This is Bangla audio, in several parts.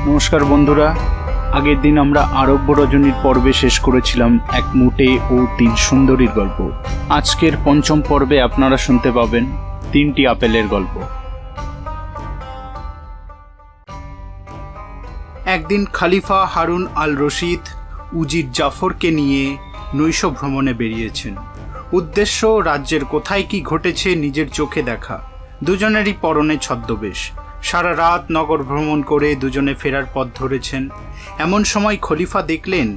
নমস্কার বন্ধুরা, আগের দিন আমরা আরব্য রজনীর পর্বে শেষ করেছিলাম এক মুটে ও 3 সুন্দরীর গল্প। আজকের পঞ্চম পর্বে আপনারা শুনতে পাবেন 3টি আপেলের গল্প। একদিন খলিফা হারুন আল রশিদ উজির জাফরকে নিয়ে নৈশ ভ্রমণে বেরিয়েছেন। উদ্দেশ্য রাজ্যের কোথায় কি ঘটেছে নিজের চোখে দেখা। দুজনেরই পরনে ছদ্মবেশ। সারা রাত নগর ভ্রমণ করে দুজনে ফেরার পথ ধরেছেন। এমন সময় খলিফা দেখলেন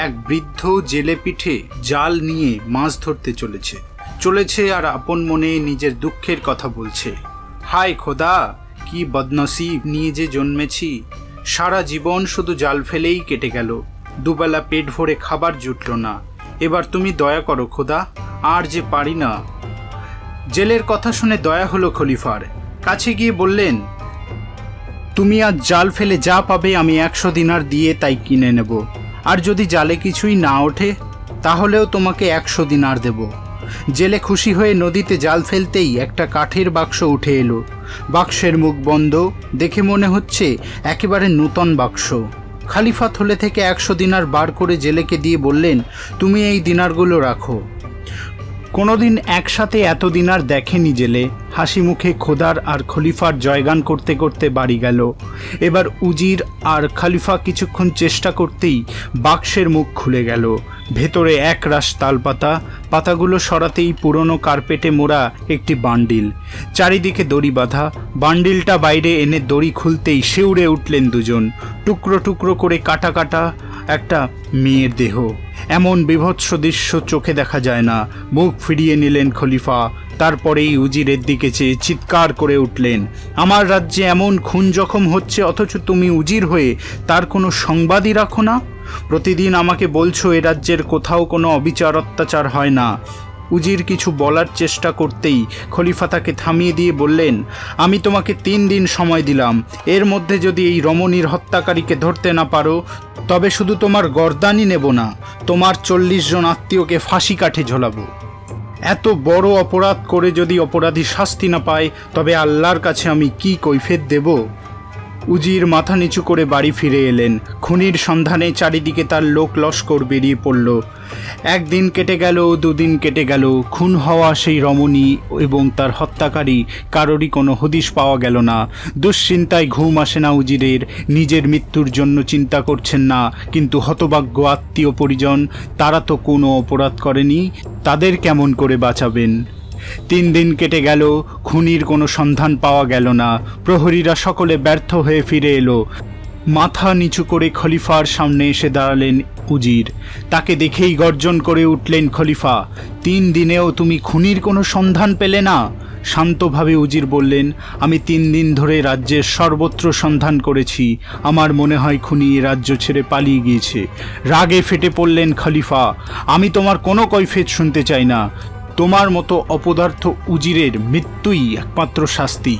এক বৃদ্ধ জেলে পিঠে জাল নিয়ে মাছ ধরতে চলেছে আর আপন মনে নিজের দুঃখের কথা বলছে। হায় খোদা, কি বদনসিব নিয়ে যে জন্মেছি। সারা জীবন শুধু জাল ফেলেই কেটে গেল, দুবেলা পেট ভরে খাবার জুটল না। এবার তুমি দয়া করো খোদা, আর যে পারি না। জেলের কথা শুনে দয়া হলো খলিফার। কাছে গিয়ে বললেন, তুমি আজ জাল ফেলে যা পাবে আমি 100 দিনার দিয়ে তাই কিনে নেব। আর যদি জালে কিছুই না ওঠে তাহলেও তোমাকে 100 দিনার দেব। জেলে খুশি হয়ে নদীতে জাল ফেলতেই একটা কাঠের বাক্স উঠে এলো। বাক্সের মুখ বন্ধ, দেখে মনে হচ্ছে একেবারে নূতন বাক্স। খলিফা থলে থেকে 100 দিনার বার করে জেলেকে দিয়ে বললেন, তুমি এই দিনারগুলো রাখো। কোনোদিন একসাথে এত দিনার দেখেনি জেলে। হাসি মুখে খোদার আর খলিফার জয়গান করতে করতে বাড়ি গেল। এবার উজির আর খলিফা কিছুক্ষণ চেষ্টা করতেই বাক্সের মুখ খুলে গেল। ভেতরে এক রাশ তালপাতা। পাতাগুলো সরাতেই পুরনো কার্পেটে মোড়া একটি বান্ডিল, চারিদিকে দড়ি বাঁধা। বান্ডিলটা বাইরে এনে দড়ি খুলতেই শিউরে উঠলেন দুজন। টুকরো টুকরো করে কাটা কাটা একটা মেয়ের দেহ। এমন বীভৎস দৃশ্য চোখে দেখা যায় না। মুখ ফিরিয়ে নিলেন খলিফা। তারপরেই উজিরের দিকে চেয়ে চিৎকার করে উঠলেন, আমার রাজ্যে এমন খুন জখম হচ্ছে অথচ তুমি উজির হয়ে তার কোনো সংবাদই রাখো না। প্রতিদিন আমাকে বলছো এ রাজ্যের কোথাও কোনো অবিচার অত্যাচার হয় না। উজির কিছু বলার চেষ্টা করতেই খলিফা তাকে থামিয়ে দিয়ে বললেন, আমি তোমাকে 3 দিন সময় দিলাম। এর মধ্যে যদি এই রমণীর হত্যাকারীকে ধরতে না পারো তবে শুধু তোমার গর্দানই নেব না, তোমার 40 জন আত্মীয়কে ফাঁসি কাঠে ঝোলাবো। এত বড় অপরাধ করে যদি অপরাধী শাস্তি না পায় তবে আল্লাহর কাছে আমি কি কৈফিয়ত দেব। উজির মাথা নিচু করে বাড়ি ফিরে এলেন। খুনির সন্ধানে চারিদিকে তার লোক লস্কর বেরিয়ে পড়ল। 1 দিন কেটে গেল, 2 দিন কেটে গেল। খুন হওয়া সেই রমণী এবং তার হত্যাকারী কারোরই কোনো হদিশ পাওয়া গেল না। দুশ্চিন্তায় ঘুম আসে না উজিরের। নিজের মৃত্যুর জন্য চিন্তা করছেন না, কিন্তু হতভাগ্য আত্মীয় পরিজন, তারা তো কোনো অপরাধ করেনি, তাদের কেমন করে বাঁচাবেন। 3 দিন কেটে গেল, খুনির কোনো সন্ধান পাওয়া গেল না। প্রহরীরা সকলে ব্যর্থ হয়ে ফিরে এলো। মাথা নিচু করে খলিফার সামনে এসে দাঁড়ালেন উজির। তাকে দেখেই গর্জন করে উঠলেন খলিফা, 3 দিনেও তুমি খুনির কোনো সন্ধান পেলে না? শান্তভাবে উজির বললেন, আমি 3 দিন ধরে রাজ্যের সর্বত্র সন্ধান করেছি। আমার মনে হয় খুনি রাজ্য ছেড়ে পালিয়ে গিয়েছে। রাগে ফেটে পড়লেন খলিফা, আমি তোমার কোনো কৈফিয়ত শুনতে চাই না। তোমার মতো অপদার্থ উজিরের মৃত্যুই একমাত্র শাস্তি।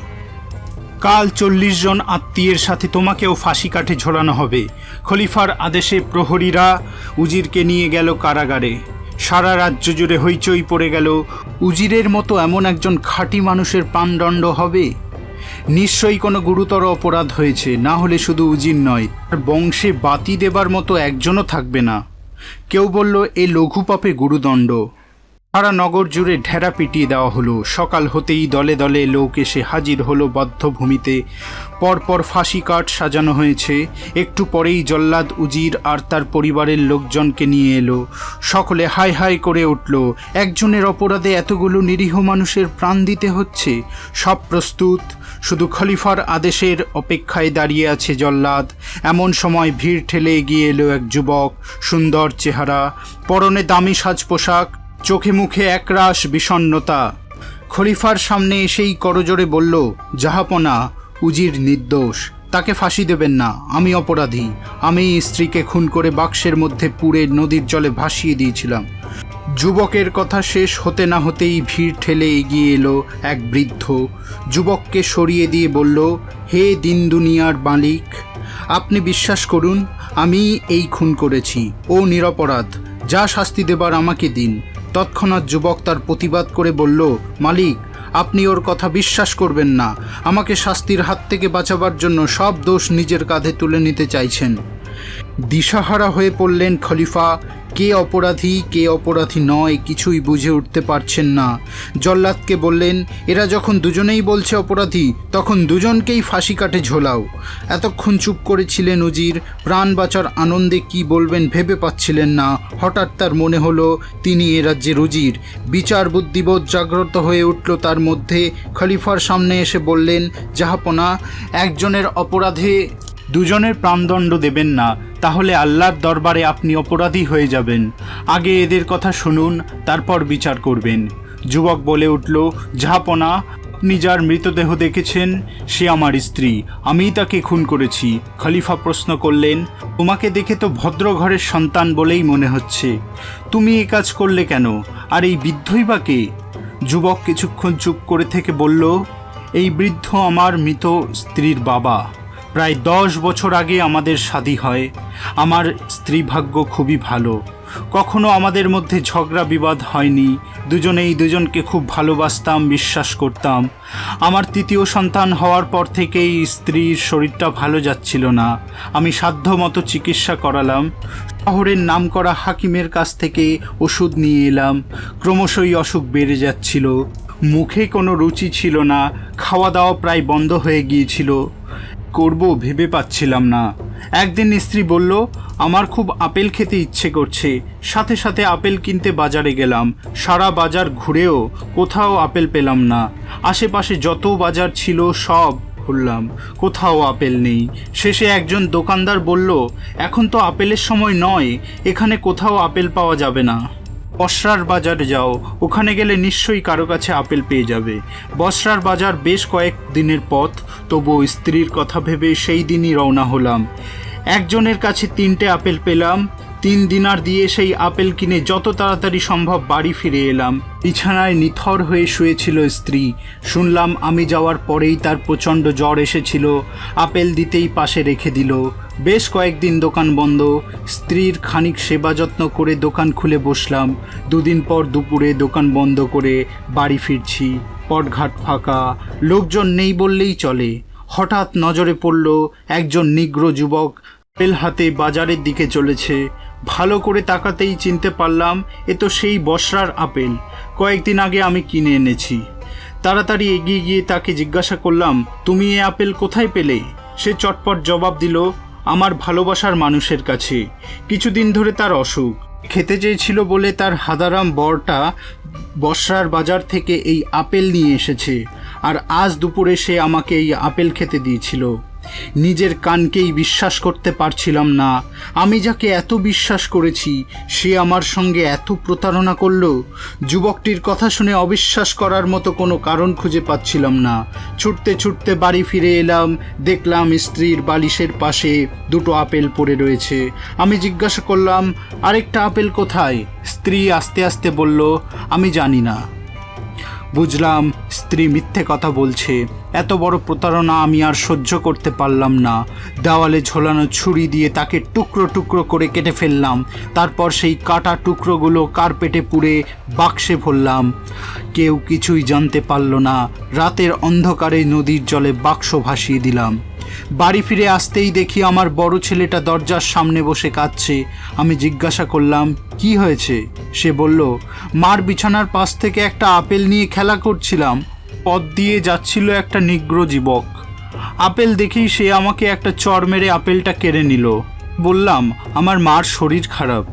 কাল 40 জন আত্মীয়ের সাথে তোমাকেও ফাঁসি কাঠে ঝোলানো হবে। খলিফার আদেশে প্রহরীরা উজিরকে নিয়ে গেল কারাগারে। সারা রাজ্য জুড়ে হইচই পড়ে গেল। উজিরের মতো এমন একজন খাঁটি মানুষের প্রাণদণ্ড হবে? নিশ্চয়ই কোনো গুরুতর অপরাধ হয়েছে, না হলে শুধু উজির নয়, তার বংশে বাতি দেবার মতো একজনও থাকবে না। কেউ বলল এ লঘু পাপে গুরুদণ্ড। সারা নগর জুড়ে ঢেরা পিটিয়ে দেওয়া হলো। সকাল হতেই দলে দলে লোক এসে হাজির হলো বদ্ধভূমিতে। পরপর ফাঁসি কাঠ সাজানো হয়েছে। একটু পরেই জল্লাদ উজির আর তার পরিবারের লোকজনকে নিয়ে এলো। সকলে হাই হাই করে উঠল, একজনের অপরাধে এতগুলো নিরীহ মানুষের প্রাণ দিতে হচ্ছে। সব প্রস্তুত, শুধু খলিফার আদেশের অপেক্ষায় দাঁড়িয়ে আছে জল্লাদ। এমন সময় ভিড় ঠেলে এগিয়ে এলো এক যুবক। সুন্দর চেহারা, পরনে দামি সাজ পোশাক, চোখে মুখে একরাশ বিষণ্ণতা। খলিফার সামনে এসেই করজোড়ে বলল, জাহাপনা, উজির নির্দোষ, তাকে ফাঁসি দেবেন না। আমি অপরাধী। আমি স্ত্রীকে খুন করে বাক্সের মধ্যে পুড়ে নদীর জলে ভাসিয়ে দিয়েছিলাম। যুবকের কথা শেষ হতে না হতেই ভিড় ঠেলে এগিয়ে এলো এক বৃদ্ধ। যুবককে সরিয়ে দিয়ে বলল, হে দিন দুনিয়ার মালিক, আপনি বিশ্বাস করুন, আমি এই খুন করেছি। ও নিরপরাধ, যা শাস্তি দেবার আমাকে দিন। তৎক্ষণাৎ যুবক তার প্রতিবাদ করে বলল, মালিক, আপনি ওর কথা বিশ্বাস করবেন না। আমাকে শাস্তির হাত থেকে বাঁচাবার জন্য সব দোষ নিজের কাঁধে তুলে নিতে চাইছেন। দিশাহারা হয়ে পড়লেন খলিফা। কে অপরাধী নয় কিছুই বুঝে উঠতে পারছেন না। জল্লাদকে বললেন, এরা যখন দুজনেই বলছে অপরাধী, তখন দুজনকেই ফাঁসি কাটে ঝোলাও। এতক্ষণ চুপ করেছিলেন উজির। প্রাণ বাঁচার আনন্দে কি বলবেন ভেবে পাচ্ছিলেন না। হঠাৎ তার মনে হলো তিনি এ রাজ্যের উজির। বিচার বুদ্ধিবোধ জাগ্রত হয়ে উঠল তার মধ্যে। খলিফার সামনে এসে বললেন, জাহাপনা, একজনের অপরাধে দুজনের প্রাণদণ্ড দেবেন না, তাহলে আল্লাহর দরবারে আপনি অপরাধী হয়ে যাবেন। আগে এদের কথা শুনুন, তারপর বিচার করবেন। যুবক বলে উঠল, জাহাপনা, আপনি যার মৃতদেহ দেখেছেন সে আমার স্ত্রী, আমিই তাকে খুন করেছি। খলিফা প্রশ্ন করলেন, তোমাকে দেখে তো ভদ্র ঘরের সন্তান বলেই মনে হচ্ছে, তুমি এ কাজ করলে কেন? আর এই বৃদ্ধই বা কে? যুবক কিছুক্ষণ চুপ করে থেকে বলল, এই বৃদ্ধ আমার মৃত স্ত্রীর বাবা। প্রায় 10 বছর আগে আমাদের শাদী হয়। আমার স্ত্রী ভাগ্য খুবই ভালো, কখনো আমাদের মধ্যে ঝগড়া বিবাদ হয়নি। দুজনেই দুজনকে খুব ভালোবাসতাম, বিশ্বাস করতাম। আমার তৃতীয় সন্তান হওয়ার পর থেকেই স্ত্রীর শরীরটা ভালো যাচ্ছিল না। আমি সাধ্যমতো চিকিৎসা করালাম। শহরের নামকরা হাকিমের কাছ থেকে ওষুধ নিয়ে এলাম। ক্রমশই অসুখ বেড়ে যাচ্ছিল। মুখে কোনো রুচি ছিল না, খাওয়া দাওয়া প্রায় বন্ধ হয়ে গিয়েছিল। করব ভেবে পাচ্ছিলাম না। একদিন স্ত্রী বলল, আমার খুব আপেল খেতে ইচ্ছে করছে। সাথে সাথে আপেল কিনতে বাজারে গেলাম। সারা বাজার ঘুরেও কোথাও আপেল পেলাম না। আশেপাশে যত বাজার ছিল সব ঘুরলাম, কোথাও আপেল নেই। শেষে একজন দোকানদার বলল, এখন তো আপেলের সময় নয়, এখানে কোথাও আপেল পাওয়া যাবে না। বসরার বাজারে যাও, ওখানে গেলে নিশ্চয়ই কারো কাছে আপেল পেয়ে যাবে। বসরার বাজার বেশ কয়েক দিনের পথ, তবুও স্ত্রীর কথা ভেবে সেই দিনই রওনা হলাম। একজনের কাছে 3টে আপেল পেলাম। 3 দিনার দিয়ে সেই আপেল কিনে যত তাড়াতাড়ি সম্ভব বাড়ি ফিরে এলাম। বিছানায় নিথর হয়ে শুয়েছিল স্ত্রী। শুনলাম আমি যাওয়ার পরেই তার প্রচণ্ড জ্বর এসেছিল। আপেল দিতেই পাশে রেখে দিল। বেশ কয়েকদিন দোকান বন্ধ। স্ত্রীর খানিক সেবা যত্ন করে দোকান খুলে বসলাম। 2 দিন পর দুপুরে দোকান বন্ধ করে বাড়ি ফিরছি। পটঘাট ফাঁকা, লোকজন নেই বললেই চলে। হঠাৎ নজরে পড়ল একজন নিগ্রো যুবক আপেল হাতে বাজারের দিকে চলেছে। ভালো করে তাকাতেই চিনতে পারলাম এ তো সেই বসরার আপেল, কয়েকদিন আগে আমি কিনে এনেছি। তাড়াতাড়ি এগিয়ে গিয়ে তাকে জিজ্ঞাসা করলাম, তুমি এ আপেল কোথায় পেলে? সে চটপট জবাব দিল, আমার ভালোবাসার মানুষের কাছে। কিছুদিন ধরে তার অসুখ, খেতে চেয়েছিল বলে তার হাদারাম বরটা বসরার বাজার থেকে এই আপেল নিয়ে এসেছে, আর আজ দুপুরে সে আমাকে এই আপেল খেতে দিয়েছিল। নিজের কানকেই বিশ্বাস করতে পারছিলাম না। আমি যাকে এত বিশ্বাস করেছি সে আমার সঙ্গে এত প্রতারণা করল। যুবকটির কথা শুনে অবিশ্বাস করার মতো কোনো কারণ খুঁজে পাচ্ছিলাম না। ছুটতে ছুটতে বাড়ি ফিরে এলাম। দেখলাম স্ত্রীর বালিশের পাশে 2টো আপেল পড়ে রয়েছে। আমি জিজ্ঞাসা করলাম, আরেকটা আপেল কোথায়? স্ত্রী আস্তে আস্তে বলল, আমি জানি না। বুঝলাম স্ত্রী মিথ্যে কথা বলছে। এত বড় প্রতারণা আমি আর সহ্য করতে পারলাম না। দেওয়ালে ঝোলানো ছুরি দিয়ে তাকে টুকরো টুকরো করে কেটে ফেললাম। তারপর সেই কাটা টুকরোগুলো কার্পেটে পুড়ে বাক্সে ভরলাম। কেউ কিছুই জানতে পারল না। রাতের অন্ধকারে নদীর জলে বাক্স ভাসিয়ে দিলাম। বাড়ি ফিরে আসতেই দেখি আমার বড় ছেলেটা দরজার সামনে বসে কাঁদছে। আমি জিজ্ঞাসা করলাম, কি হয়েছে? সে বলল, মার বিছানার পাশ থেকে একটা আপেল নিয়ে খেলা করছিলাম। পথ দিয়ে যাচ্ছিল একটা নিগ্রো যুবক। আপেল দেখেই সে আমাকে একটা চড় মেরে আপেলটা কেড়ে নিল। বললাম, আমার মার শরীর খারাপ,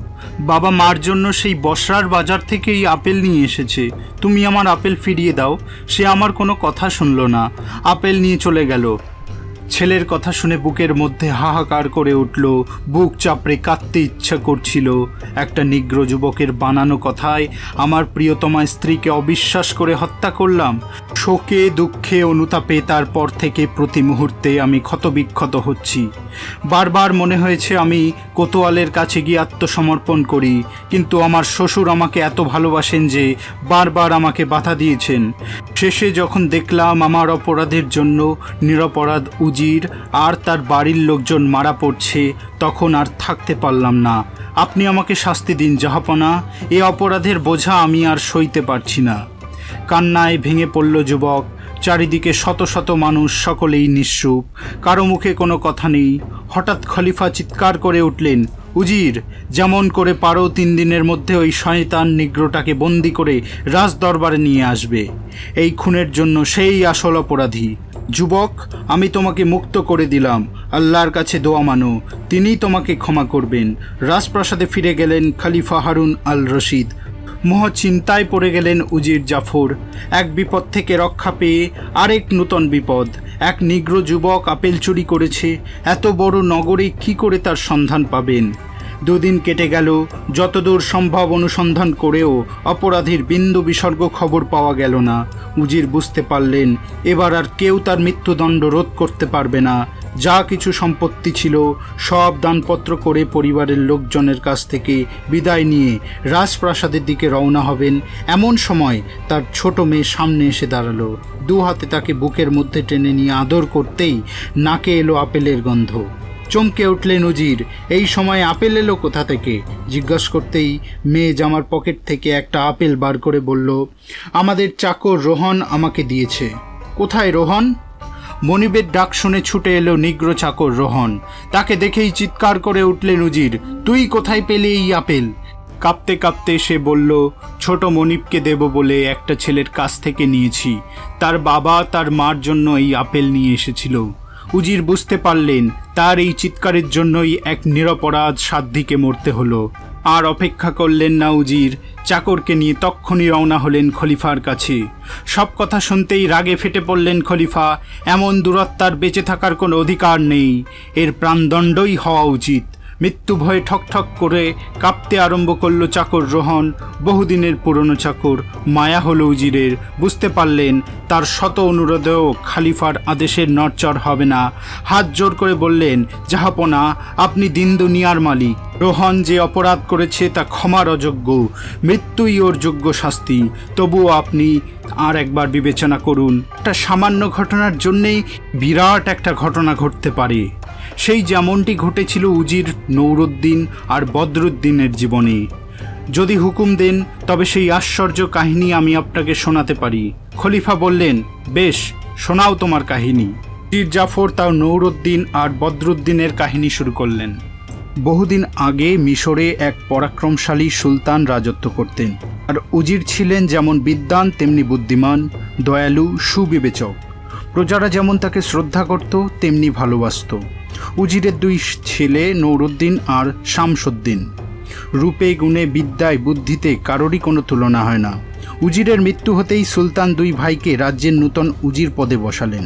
বাবা মার জন্য সেই বসরার বাজার থেকে এই আপেল নিয়ে এসেছে, তুমি আমার আপেল ফিরিয়ে দাও। সে আমার কোনো কথা শুনল না, আপেল নিয়ে চলে গেল। ছেলের কথা শুনে বুকের মধ্যে হাহাকার করে উঠল। বুক চাপড়ে কাঁদতে ইচ্ছা করছিল। একটা নিগ্রো যুবকের বানানো কথায় আমার প্রিয়তমা স্ত্রীকে অবিশ্বাস করে হত্যা করলাম। শোকে দুঃখে অনুতাপে তারপর থেকে প্রতি মুহূর্তে আমি ক্ষতবিক্ষত হচ্ছি। বারবার মনে হয়েছে আমি কোতোয়ালের কাছে গিয়ে আত্মসমর্পণ করি, কিন্তু আমার শ্বশুর আমাকে এত ভালোবাসেন যে বারবার আমাকে বাধা দিয়েছেন। শেষে যখন দেখলাম আমার অপরাধের জন্য নিরপরাধ উজির আর তার বাড়ির লোকজন মারা পড়ছে, তখন আর থাকতে পারলাম না। আপনি আমাকে শাস্তি দিন জাহাপনা, এ অপরাধের বোঝা আমি আর সইতে পারছি না। কান্নায় ভেঙে পড়ল যুবক। চারিদিকে শত শত মানুষ, সকলেই নিঃসুপ, কারো মুখে কোনো কথা নেই। হঠাৎ খলিফা চিৎকার করে উঠলেন, উজির, যেমন করে পারো 3 দিনের মধ্যে ওই শয়তান নিগ্রোটাকে বন্দি করে রাজ দরবারে নিয়ে আসবে। এই খুনের জন্য সেই আসল অপরাধী। যুবক, আমি তোমাকে মুক্ত করে দিলাম, আল্লাহর কাছে দোয়া মানো, তিনিই তোমাকে ক্ষমা করবেন। রাজপ্রাসাদে ফিরে গেলেন খলিফা হারুন আল রশিদ। মহা চিন্তায় পড়ে গেলেন উজির জাফর। এক বিপদ থেকে রক্ষা পেয়ে আরেক নূতন বিপদ। এক নিগ্র যুবক আপেল চুরি করেছে। এত বড় নগরে কি করে তার সন্ধান পাবেন? 2 দিন কেটে গেল। যতদূর সম্ভব অনুসন্ধান করেও অপরাধীর বিন্দু বিসর্গ খবর পাওয়া গেল না। উজির বুঝতে পারলেন এবার আর কেউ তার মৃত্যুদণ্ড রোধ করতে পারবে না। যা কিছু সম্পত্তি ছিল সব দানপত্র করে পরিবারের লোকজনের কাছ থেকে বিদায় নিয়ে রাজপ্রাসাদের দিকে রওনা হবেন। এমন সময় তার ছোট মেয়ে সামনে এসে দাঁড়ালো। 2 হাতে তাকে বুকের মধ্যে টেনে নিয়ে আদর করতেই নাকে এলো আপেলের গন্ধ। চমকে উঠলেন উজির। এই সময় আপেল এলো কোথা থেকে? জিজ্ঞাস করতেই মেয়ে জামার পকেট থেকে একটা আপেল বার করে বলল, আমাদের চাকর রোহন আমাকে দিয়েছে। কোথায় রোহন? মনিবের ডাক শুনে ছুটে এলো নিগ্র চাকর রোহন। তাকে দেখেই চিৎকার করে উঠলেন উজির, তুই কোথায় পেলি এই আপেল? কাঁপতে কাঁপতে সে বলল, ছোট মনিবকে দেব বলে একটা ছেলের কাছ থেকে নিয়েছি। তার বাবা তার মার জন্য এই আপেল নিয়ে এসেছিল। উজির বুঝতে পারলেন তার এই চিৎকারের জন্যই এক নিরপরাধ সাধ্বীকে মরতে হলো। আর অপেক্ষা করলেন না উজির। চাকরকে নিয়ে তক্ষুনি রওনা হলেন খলিফার কাছে। সব কথা শুনতেই রাগে ফেটে পড়লেন খলিফা। এমন দুরাত্মার বেঁচে থাকার কোনো অধিকার নেই, এর প্রাণদণ্ডই হওয়া উচিত। মৃত্যু ভয়ে ঠকঠক করে কাঁপতে আরম্ভ করল চাকর রোহন। বহুদিনের পুরনো চাকর। মায়া হলো উজিরের। বুঝতে পারলেন তার শত অনুরোধেও খলিফার আদেশের নড়চড় হবে না। হাত জোর করে বললেন, জাহাপনা, আপনি দিন দুনিয়ার মালিক। রোহন যে অপরাধ করেছে তা ক্ষমার অযোগ্য, মৃত্যুই ওর যোগ্য শাস্তি। তবুও আপনি আর একবার বিবেচনা করুন। একটা সামান্য ঘটনার জন্যেই বিরাট একটা ঘটনা ঘটতে পারে। সেই যেমনটি ঘটেছিল উজির নূরউদ্দিন আর বদরুদ্দিনের জীবনে। যদি হুকুম দেন তবে সেই আশ্চর্য কাহিনী আমি আপনাকে শোনাতে পারি। খলিফা বললেন, বেশ, শোনাও তোমার কাহিনী। উজির জাফর তার নূরউদ্দিন আর বদরুদ্দিনের কাহিনী শুরু করলেন। বহুদিন আগে মিশরে এক পরাক্রমশালী সুলতান রাজত্ব করতেন। আর উজির ছিলেন যেমন বিদ্বান তেমনি বুদ্ধিমান, দয়ালু, সুবিবেচক। প্রজারা যেমন তাকে শ্রদ্ধা করত তেমনি ভালোবাসত। উজিরের 2 ছেলে নূরউদ্দিন আর শামসুদ্দিন। রূপে গুণে বিদ্যায় বুদ্ধিতে কারোরই কোনো তুলনা হয় না। উজিরের মৃত্যু হতেই সুলতান 2 ভাইকে রাজ্যের নূতন উজির পদে বসালেন।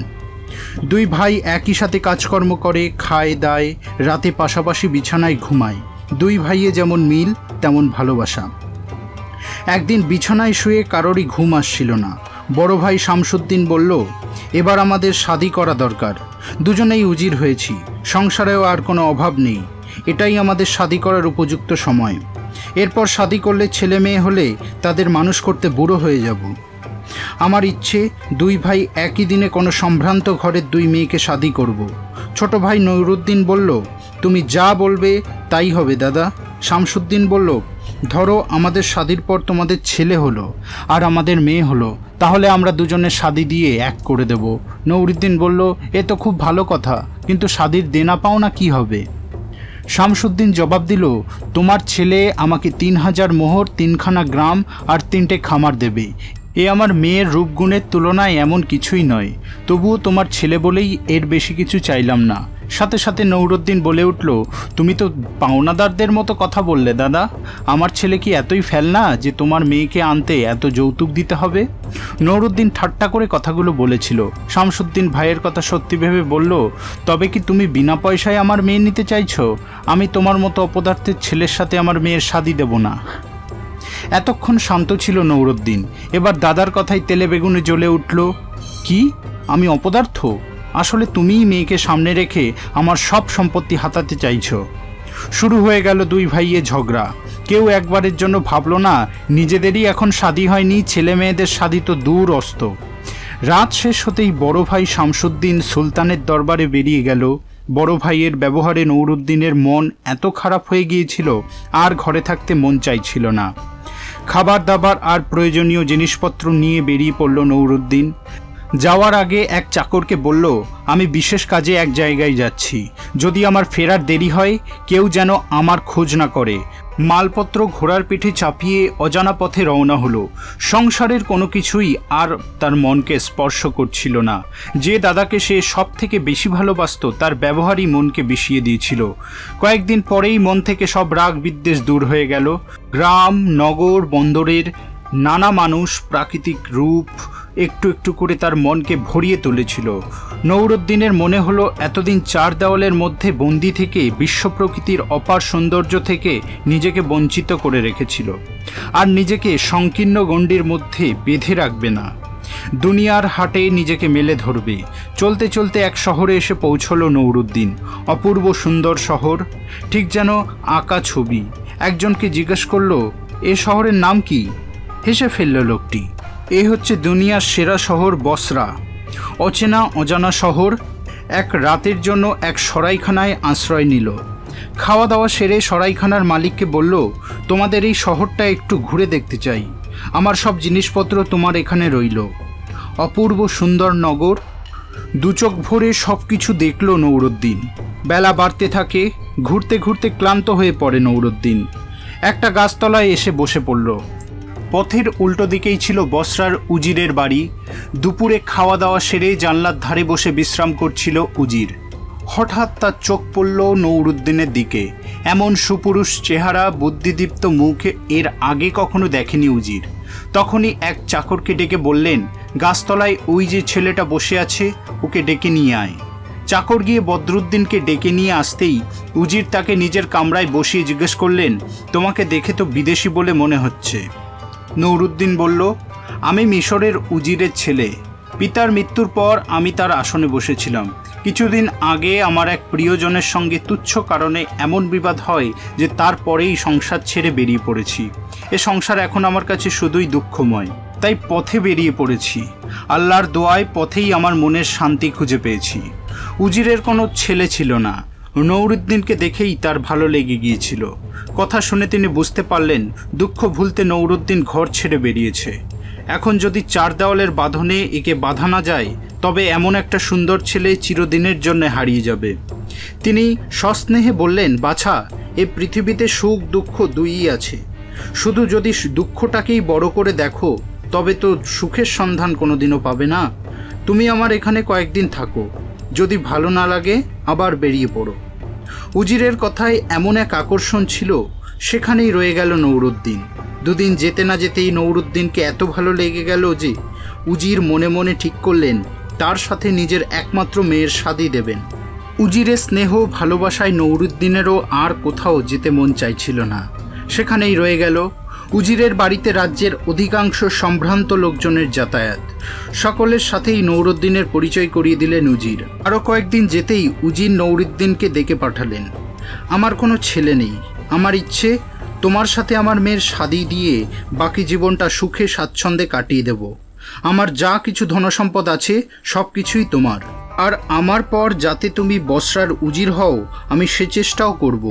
2 ভাই একই সাথে কাজকর্ম করে, খায় দায়, রাতে পাশাপাশি বিছানায় ঘুমায়। 2 ভাইয়ে যেমন মিল তেমন ভালোবাসা। একদিন বিছানায় শুয়ে কারোরই ঘুম আসছিল না। বড় ভাই শামসুদ্দিন বলল, এবার আমাদের শাদী করা দরকার। দুজনেই উজির হয়েছি, সংসারেও আর কোনো অভাব নেই। এটাই আমাদের শাদী করার উপযুক্ত সময়। এরপর শাদী করলে ছেলে মেয়ে হলে তাদের মানুষ করতে বুড়ো হয়ে যাব। আমার ইচ্ছে 2 ভাই একই দিনে কোনো সম্ভ্রান্ত ঘরের 2 মেয়েকে শাদী করব। ছোট ভাই নূরউদ্দিন বলল, তুমি যা বলবে তাই হবে দাদা। শামসুদ্দিন বলল, ধরো আমাদের শাদীর পর তোমাদের ছেলে হলো আর আমাদের মেয়ে হলো, তাহলে আমরা দুজনের শাদী দিয়ে এক করে দেব। নূরউদ্দিন বলল, এ তো খুব ভালো কথা, কিন্তু শাদীর দেনা পাওনা কি হবে? শামসুদ্দিন জবাব দিল, তোমার ছেলে আমাকে 3000 মোহর, 3খানা গ্রাম আর 3টে খামার দেবে। এ আমার মেয়ের রূপগুণের তুলনায় এমন কিছুই নয়। তবুও তোমার ছেলে বলেই এর বেশি কিছু চাইলাম না। সাথে সাথে নূরউদ্দিন বলে উঠল, তুমি তো পাওনাদারদের মতো কথা বললে দাদা। আমার ছেলে কি এতই ফেলনা যে তোমার মেয়েকে আনতে এত যৌতুক দিতে হবে? নূরউদ্দিন ঠাট্টা করে কথাগুলো বলেছিল। শামসুদ্দিন ভাইয়ের কথা সত্যি ভেবে বলল, তবে কি তুমি বিনা পয়সায় আমার মেয়ে নিতে চাইছো? আমি তোমার মতো অপদার্থের ছেলের সাথে আমার মেয়ের শাদী দেব না। এতক্ষণ শান্ত ছিল নূরউদ্দিন। এবার দাদার কথায় তেলে বেগুনে জ্বলে উঠল, কি, আমি অপদার্থ? আসলে তুমিই মেয়েকে সামনে রেখে আমার সব সম্পত্তি হাতাতে চাইছো। শুরু হয়ে গেল 2 ভাইয়ে ঝগড়া। কেউ একবারের জন্য ভাবল না নিজেদেরই এখন শাদী হয়নি, ছেলে মেয়েদের শাদী তো দূর অস্ত। রাত শেষ হতেই বড় ভাই শামসুদ্দিন সুলতানের দরবারে বেরিয়ে গেল। বড় ভাইয়ের ব্যবহারে নূরউদ্দিনের মন এত খারাপ হয়ে গিয়েছিল আর ঘরে থাকতে মন চাইছিল না। খাবার দাবার আর প্রয়োজনীয় জিনিসপত্র নিয়ে বেরিয়ে পড়ল নূরউদ্দিন। যাওয়ার আগে এক চাকরকে বলল, আমি বিশেষ কাজে এক জায়গায় যাচ্ছি, যদি আমার ফেরার দেরি হয় কেউ যেন আমার খোঁজ না করে। মালপত্র ঘোড়ার পিঠে চাপিয়ে অজানা পথে রওনা হলো। সংসারের কোনো কিছুই আর তার মনকে স্পর্শ করছিল না। যে দাদাকে সে সব থেকে বেশি ভালোবাসত তার ব্যবহারই মনকে বিষিয়ে দিয়েছিল। কয়েকদিন পরেই মন থেকে সব রাগ বিদ্বেষ দূর হয়ে গেল। গ্রাম, নগর, বন্দরের নানা মানুষ, প্রাকৃতিক রূপ একটু একটু করে তার মনকে ভরিয়ে তুলেছিল। নূরউদ্দিনের মনে হলো এতদিন চার দেওয়ালের মধ্যে বন্দি থেকে বিশ্ব প্রকৃতির অপার সৌন্দর্য থেকে নিজেকে বঞ্চিত করে রেখেছিল, আর নিজেকে সংকীর্ণ গণ্ডির মধ্যে বেঁধে রাখবে না। দুনিয়ার হাটে নিজেকে মেলে ধরবে। চলতে চলতে এক শহরে এসে পৌঁছলো নূরউদ্দিন। অপূর্ব সুন্দর শহর, ঠিক যেন আঁকা ছবি। একজনকে জিজ্ঞেস করলো, এ শহরের নাম কি? হেসে ফেলল লোকটি। এ হচ্ছে দুনিয়ার সেরা শহর বসরা। অচেনা অজানা শহর। এক রাতের জন্য এক সরাইখানায় আশ্রয় নিল। খাওয়া দাওয়া সেরে সরাইখানার মালিককে বলল, তোমাদের এই শহরটা একটু ঘুরে দেখতে চাই। আমার সব জিনিসপত্র তোমার এখানে রইল। অপূর্ব সুন্দর নগর। দুচোখ ভরে সব কিছু দেখল নূরউদ্দিন। বেলা বাড়তে থাকে। ঘুরতে ঘুরতে ক্লান্ত হয়ে পড়ে নূরউদ্দিন। একটা গাছতলায় এসে বসে পড়ল। পথের উল্টো দিকেই ছিল বসরার উজিরের বাড়ি। দুপুরে খাওয়া দাওয়া সেরে জানলার ধারে বসে বিশ্রাম করছিল উজির। হঠাৎ তার চোখ পড়ল নূরউদ্দিনের দিকে। এমন সুপুরুষ চেহারা, বুদ্ধিদীপ্ত মুখে এর আগে কখনো দেখেনি উজির। তখনই এক চাকরকে ডেকে বললেন, গাছতলায় ওই যে ছেলেটা বসে আছে, ওকে ডেকে নিয়ে আয়। চাকর গিয়ে বদরুদ্দিনকে ডেকে নিয়ে আসতেই উজির তাকে নিজের কামরায় বসিয়ে জিজ্ঞেস করলেন, তোমাকে দেখে তো বিদেশি বলে মনে হচ্ছে। নূরউদ্দিন বলল, আমি মিশরের উজিরের ছেলে। পিতার মৃত্যুর পর আমি তার আসনে বসেছিলাম। কিছুদিন আগে আমার এক প্রিয়জনের সঙ্গে তুচ্ছ কারণে এমন বিবাদ হয় যে তারপরেই সংসার ছেড়ে বেরিয়ে পড়েছি। এ সংসার এখন আমার কাছে শুধুই দুঃখময়, তাই পথে বেরিয়ে পড়েছি। আল্লাহর দোয়ায় পথেই আমার মনের শান্তি খুঁজে পেয়েছি। উজিরের কোনো ছেলে ছিল না। নূরউদ্দিনকে দেখেই তার ভালো লেগে গিয়েছিল। কথা শুনে তিনি বুঝতে পারলেন দুঃখ ভুলতে নূরউদ্দিন ঘর ছেড়ে বেরিয়েছে। এখন যদি চার দেওয়ালের বাঁধনে একে বাঁধা না যায় তবে এমন একটা সুন্দর ছেলে চিরদিনের জন্য হারিয়ে যাবে। তিনি সস্নেহে বললেন, বাছা, এ পৃথিবীতে সুখ দুঃখ দুইই আছে। শুধু যদি দুঃখটাকেই বড় করে দেখো তবে তো সুখের সন্ধান কোনোদিনও পাবে না। তুমি আমার এখানে কয়েকদিন থাকো, যদি ভালো না লাগে আবার বেরিয়ে পড়ো। উজিরের কথায় এমন এক আকর্ষণ ছিল, সেখানেই রয়ে গেল নূরউদ্দিন। দুদিন যেতে না যেতেই নূরউদ্দিনকে এত ভালো লেগে গেল যে উজির মনে মনে ঠিক করলেন তার সাথে নিজের একমাত্র মেয়ের শাদী দেবেন। উজিরের স্নেহ ভালোবাসায় নূরউদ্দিনেরও আর কোথাও যেতে মন চাইছিল না। সেখানেই রয়ে গেল। উজিরের বাড়িতে রাজ্যের অধিকাংশ সম্ভ্রান্ত লোকজনের যাতায়াত। সকলের সাথেই নূরউদ্দিনের পরিচয় করিয়ে দিলেন উজির। আরও কয়েকদিন যেতেই উজির নূরউদ্দিনকে ডেকে পাঠালেন। আমার কোনো ছেলে নেই। আমার ইচ্ছে তোমার সাথে আমার মেয়ের শাদী দিয়ে বাকি জীবনটা সুখে স্বাচ্ছন্দ্যে কাটিয়ে দেব। আমার যা কিছু ধনসম্পদ আছে সব কিছুই তোমার, আর আমার পর যাতে তুমি বসরার উজির হও আমি সে চেষ্টাও করব।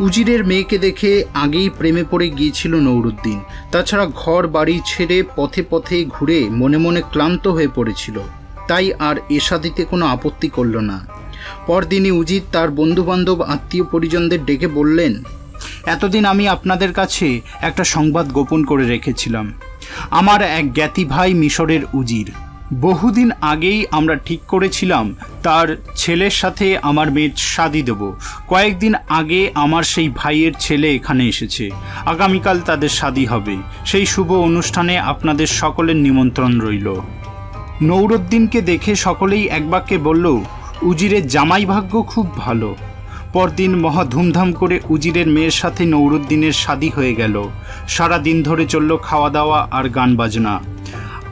উজিরের মেয়েকে দেখে আগেই প্রেমে পড়ে গিয়েছিল নূরউদ্দিন। তাছাড়া ঘর বাড়ি ছেড়ে পথে পথে ঘুরে মনে মনে ক্লান্ত হয়ে পড়েছিল, তাই আর এ শাদীতে কোনো আপত্তি করল না। পরদিনই উজির তার বন্ধুবান্ধব আত্মীয় পরিজনদের ডেকে বললেন, এতদিন আমি আপনাদের কাছে একটা সংবাদ গোপন করে রেখেছিলাম। আমার এক জ্ঞাতি ভাই মিশরের উজির। বহুদিন আগেই আমরা ঠিক করেছিলাম তার ছেলের সাথে আমার মেয়ের শাদী দেব। কয়েকদিন আগে আমার সেই ভাইয়ের ছেলে এখানে এসেছে। আগামীকাল তাদের শাদী হবে। সেই শুভ অনুষ্ঠানে আপনাদের সকলের নিমন্ত্রণ রইল। নূরউদ্দিনকে দেখে সকলেই এক বাক্যে বলল, উজিরের জামাই ভাগ্য খুব ভালো। পরদিন মহা ধুমধাম করে উজিরের মেয়ের সাথে নূরউদ্দিনের শাদী হয়ে গেল। সারা দিন ধরে চলল খাওয়া দাওয়া আর গান বাজনা।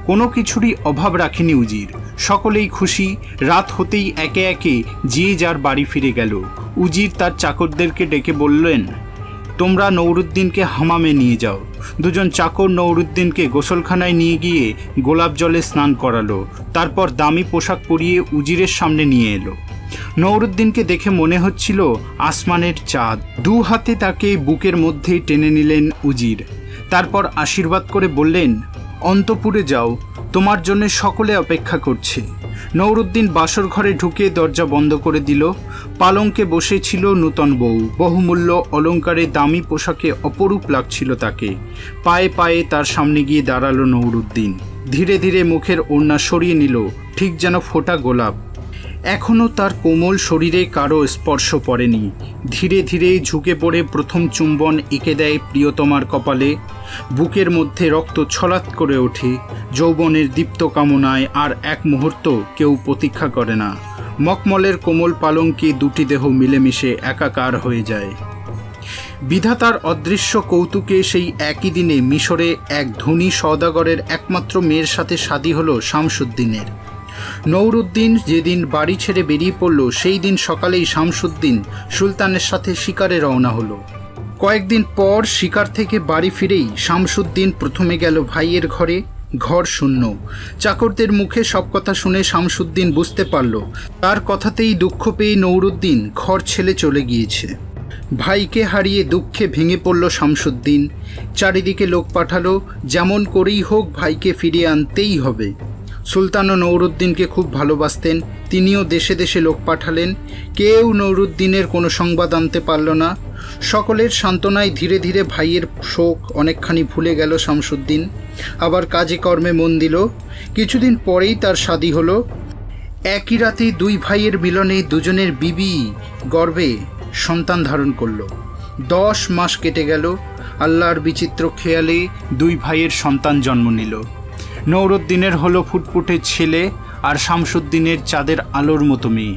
কোনো কিছুরই অভাব রাখেনি উজির। সকলেই খুশি। রাত হতেই একে একে যে যার বাড়ি ফিরে গেল। উজির তার চাকরদেরকে ডেকে বললেন, তোমরা নূরউদ্দিনকে হামামে নিয়ে যাও। দুজন চাকর নূরউদ্দিনকে গোসলখানায় নিয়ে গিয়ে গোলাপ জলে স্নান করালো। তারপর দামি পোশাক পরিয়ে উজিরের সামনে নিয়ে এলো। নূরউদ্দিনকে দেখে মনে হচ্ছিল আসমানের চাঁদ। দু হাতে তাকে বুকের মধ্যে টেনে নিলেন উজির। তারপর আশীর্বাদ করে বললেন, অন্তপুরে যাও, তোমার জন্য সকলে অপেক্ষা করছে। নৌরুদ্দিন বাসর ঘরে ঢুকে দরজা বন্ধ করে দিল। পালঙ্কে বসেছিল নূতন বউ, বহুমূল্য অলঙ্কারে দামি পোশাকে অপরূপ লাগছিল তাকে। পায়ে পায়ে তার সামনে গিয়ে দাঁড়ালো নৌরুদ্দিন। ধীরে ধীরে মুখের ওড়না সরিয়ে নিল, ঠিক যেন ফোটা গোলাপ। এখনও তার কোমল শরীরে কারো স্পর্শ পড়েনি। ধীরে ধীরে ঝুঁকে পড়ে প্রথম চুম্বন এঁকে দেয় প্রিয়তমার কপালে। বুকের মধ্যে রক্ত ছলাৎ করে ওঠে যৌবনের দীপ্ত কামনায়। আর এক মুহূর্ত কেউ প্রতীক্ষা করে না। মখমলের কোমল পালঙ্কে দুটি দেহ মিলেমিশে একাকার হয়ে যায়। বিধাতার অদৃশ্য কৌতুকে সেই একই দিনে মিশরে এক ধনী সওদাগরের একমাত্র মেয়ের সাথে শাদী হলো শামসুদ্দিনের। নৌরুদ্দিন যেদিন বাড়ি ছেড়ে বেরিয়ে পড়ল, সেই দিন সকালেই শামসুদ্দিন সুলতানের সাথে শিকারে রওনা হলো। কয়েকদিন পর শিকার থেকে বাড়ি ফিরেই শামসুদ্দিন প্রথমে গেল ভাইয়ের ঘরে। ঘর শূন্য। চাকরদের মুখে সব কথা শুনে শামসুদ্দিন বুঝতে পারল তার কথাতেই দুঃখ পেয়ে নৌরুদ্দিন ঘর ছেড়ে চলে গিয়েছে। ভাইকে হারিয়ে দুঃখে ভেঙে পড়ল শামসুদ্দিন। চারিদিকে লোক পাঠালো, যেমন করেই হোক ভাইকে ফিরিয়ে আনতেই হবে। সুলতানও নৌরুদ্দিনকে খুব ভালোবাসতেন। তিনিও দেশে দেশে লোক পাঠালেন। কেউ নৌরুদ্দিনের কোনো সংবাদ আনতে পারল না। সকলের সান্ত্বনায় ধীরে ধীরে ভাইয়ের শোক অনেকখানি ভুলে গেল শামসুদ্দিন। আবার কাজে কর্মে মন দিল। কিছুদিন পরেই তার শাদী হলো। একই রাতে দুই ভাইয়ের মিলনে দুজনের বিবি গর্ভে সন্তান ধারণ করল। 10 মাস কেটে গেল। আল্লাহর বিচিত্র খেয়ালে দুই ভাইয়ের সন্তান জন্ম নিল। নৌরুদ্দিনের হলো ফুটফুটে ছেলে, আর শামসুদ্দিনের চাঁদের আলোর মতো মেয়ে।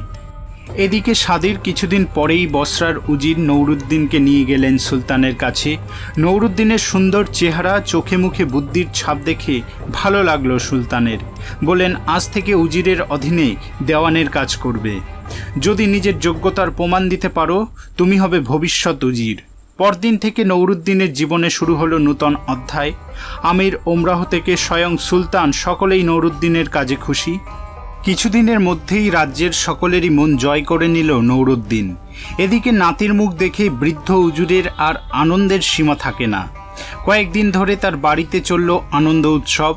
এদিকে শাদীর কিছুদিন পরেই বসরার উজির নৌরুদ্দিনকে নিয়ে গেলেন সুলতানের কাছে। নৌরুদ্দিনের সুন্দর চেহারা, চোখে মুখে বুদ্ধির ছাপ দেখে ভালো লাগলো সুলতানের। বলেন, আজ থেকে উজিরের অধীনে দেওয়ানের কাজ করবে। যদি নিজের যোগ্যতার প্রমাণ দিতে পারো, তুমি হবে ভবিষ্যৎ উজির। পরদিন থেকে নৌরুদ্দিনের জীবনে শুরু হলো নূতন অধ্যায়। আমির ওমরাহ থেকে স্বয়ং সুলতান সকলেই নৌরুদ্দিনের কাজে খুশি। কিছুদিনের মধ্যেই রাজ্যের সকলেরই মন জয় করে নিল নৌরুদ্দিন। এদিকে নাতির মুখ দেখে বৃদ্ধ উজুরের আর আনন্দের সীমা থাকে না। কয়েকদিন ধরে তার বাড়িতে চলল আনন্দ উৎসব।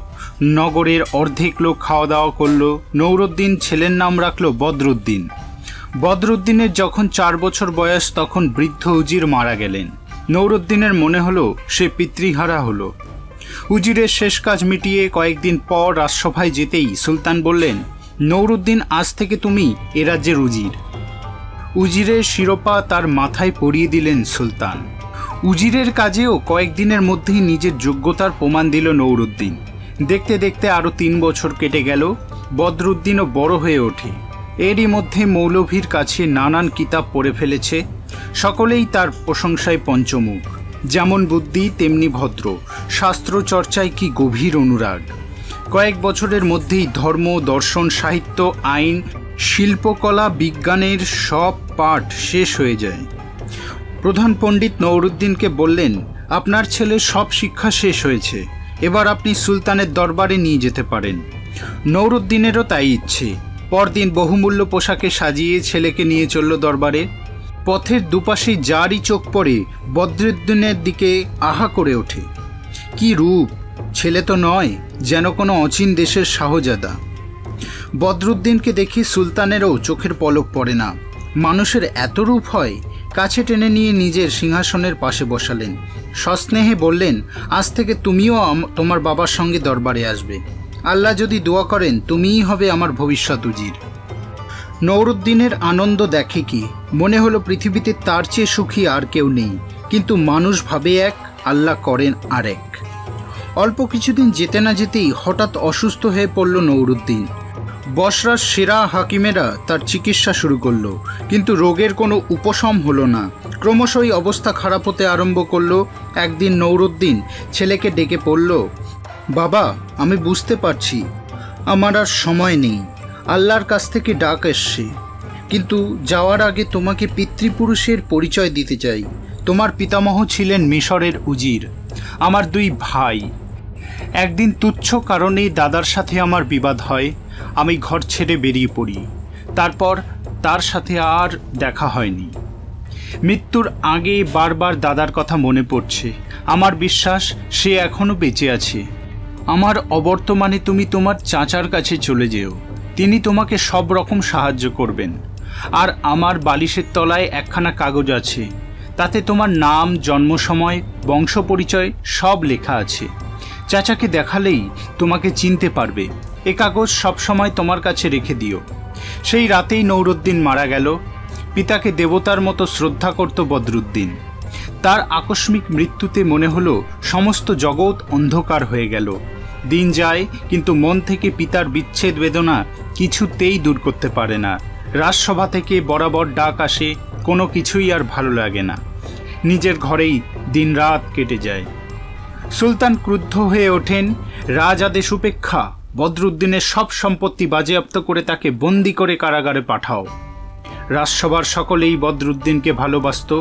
নগরের অর্ধেক লোক খাওয়া দাওয়া করল। নৌরুদ্দিন ছেলের নাম রাখল বদরুদ্দিন। বদরুদ্দিনের যখন 4 বছর বয়স, তখন বৃদ্ধ উজির মারা গেলেন। নৌরুদ্দিনের মনে হলো সে পিতৃহারা হলো। উজিরের শেষ কাজ মিটিয়ে কয়েকদিন পর রাজসভায় যেতেই সুলতান বললেন, নৌরুদ্দিন, আজ থেকে তুমি এ রাজ্যের উজির। উজিরের শিরোপা তার মাথায় পরিয়ে দিলেন সুলতান। উজিরের কাজেও কয়েকদিনের মধ্যেই নিজের যোগ্যতার প্রমাণ দিল নৌরুদ্দিন। দেখতে দেখতে আরও 3 বছর কেটে গেল। বদরুদ্দিনও বড় হয়ে ওঠে। এরই মধ্যে মৌলভীর কাছে নানান কিতাব পড়ে ফেলেছে। সকলেই তার প্রশংসায় পঞ্চমুখ। যেমন বুদ্ধি তেমনি ভদ্র, শাস্ত্র চর্চায় কি গভীর অনুরাগ। কয়েক বছরের মধ্যেই ধর্ম, দর্শন, সাহিত্য, আইন, শিল্পকলা, বিজ্ঞানের সব পাঠ শেষ হয়ে যায়। প্রধান পণ্ডিত নৌরুদ্দিনকে বললেন, আপনার ছেলের সব শিক্ষা শেষ হয়েছে, এবার আপনি সুলতানের দরবারে নিয়ে যেতে পারেন। নৌরুদ্দিনেরও তাই ইচ্ছে। পরদিন বহুমূল্য পোশাকে সাজিয়ে ছেলেকে নিয়ে চলল দরবারে। পথের দুপাশে যারই চোখ পড়ে বদরুদ্দিনের দিকে আহা করে ওঠে। কি রূপ! ছেলে তো নয়, যেন কোনো অচিন দেশের শাহজাদা। বদরুদ্দিনকে দেখে সুলতানেরও চোখের পলক পড়ে না। মানুষের এত রূপ হয়! কাছে টেনে নিয়ে নিজের সিংহাসনের পাশে বসালেন। সস্নেহে বললেন, আজ থেকে তুমিও তোমার বাবার সঙ্গে দরবারে আসবে। আল্লাহ যদি দোয়া করেন, তুমিই হবে আমার ভবিষ্যৎ উজির। নৌরুদ্দিনের আনন্দ দেখে কি, মনে হলো পৃথিবীতে তার চেয়ে সুখী আর কেউ নেই। কিন্তু মানুষ ভাবে এক, আল্লাহ করেন আরেক। অল্প কিছুদিন যেতে না যেতেই হঠাৎ অসুস্থ হয়ে পড়ল নৌরুদ্দিন। বসরার সেরা হাকিমেরা তার চিকিৎসা শুরু করলো, কিন্তু রোগের কোনো উপশম হলো না। ক্রমশই অবস্থা খারাপ হতে আরম্ভ করলো। একদিন নৌরুদ্দিন ছেলেকে ডেকে পড়ল, বাবা, আমি বুঝতে পারছি আমার আর সময় নেই। আল্লাহর কাছ থেকে ডাক এসছে, কিন্তু যাওয়ার আগে তোমাকে পিতৃপুরুষের পরিচয় দিতে চাই। তোমার পিতামহ ছিলেন মিশরের উজির। আমার 2 ভাই। একদিন তুচ্ছ কারণে দাদার সাথে আমার বিবাদ হয়। আমি ঘর ছেড়ে বেরিয়ে পড়ি। তারপর তার সাথে আর দেখা হয়নি। মৃত্যুর আগে বারবার দাদার কথা মনে পড়ছে। আমার বিশ্বাস সে এখনো বেঁচে আছে। আমার অবর্তমানে তুমি তোমার চাচার কাছে চলে যেও, তিনি তোমাকে সব রকম সাহায্য করবেন। আর আমার বালিশের তলায় একখানা কাগজ আছে, তাতে তোমার নাম, জন্ম সময়, বংশ পরিচয় সব লেখা আছে। চাচাকে দেখালেই তোমাকে চিনতে পারবে। এ কাগজ সবসময় তোমার কাছে রেখে দিও। সেই রাতেই নূরউদ্দিন মারা গেল। পিতাকে দেবতার মতো শ্রদ্ধা করত বদরুদ্দিন। তার আকস্মিক মৃত্যুতে মনে হলো সমস্ত জগৎ অন্ধকার হয়ে গেল। দিন যায়, কিন্তু মন থেকে পিতার বিচ্ছেদ বেদনা কিছুতেই দূর করতে পারে না। রাজসভা থেকে বরাবর ডাক আসে, কোনো কিছুই আর ভালো লাগে না। নিজের ঘরেই দিনরাত কেটে যায়। সুলতান ক্রুদ্ধ হয়ে ওঠেন। রাজ আদেশ উপেক্ষা বদরুদ্দিনের সব সম্পত্তি বাজেয়াপ্ত করে তাকে বন্দি করে কারাগারে পাঠাও। রাজসভার সকলেই বদরুদ্দিনকে ভালোবাসত।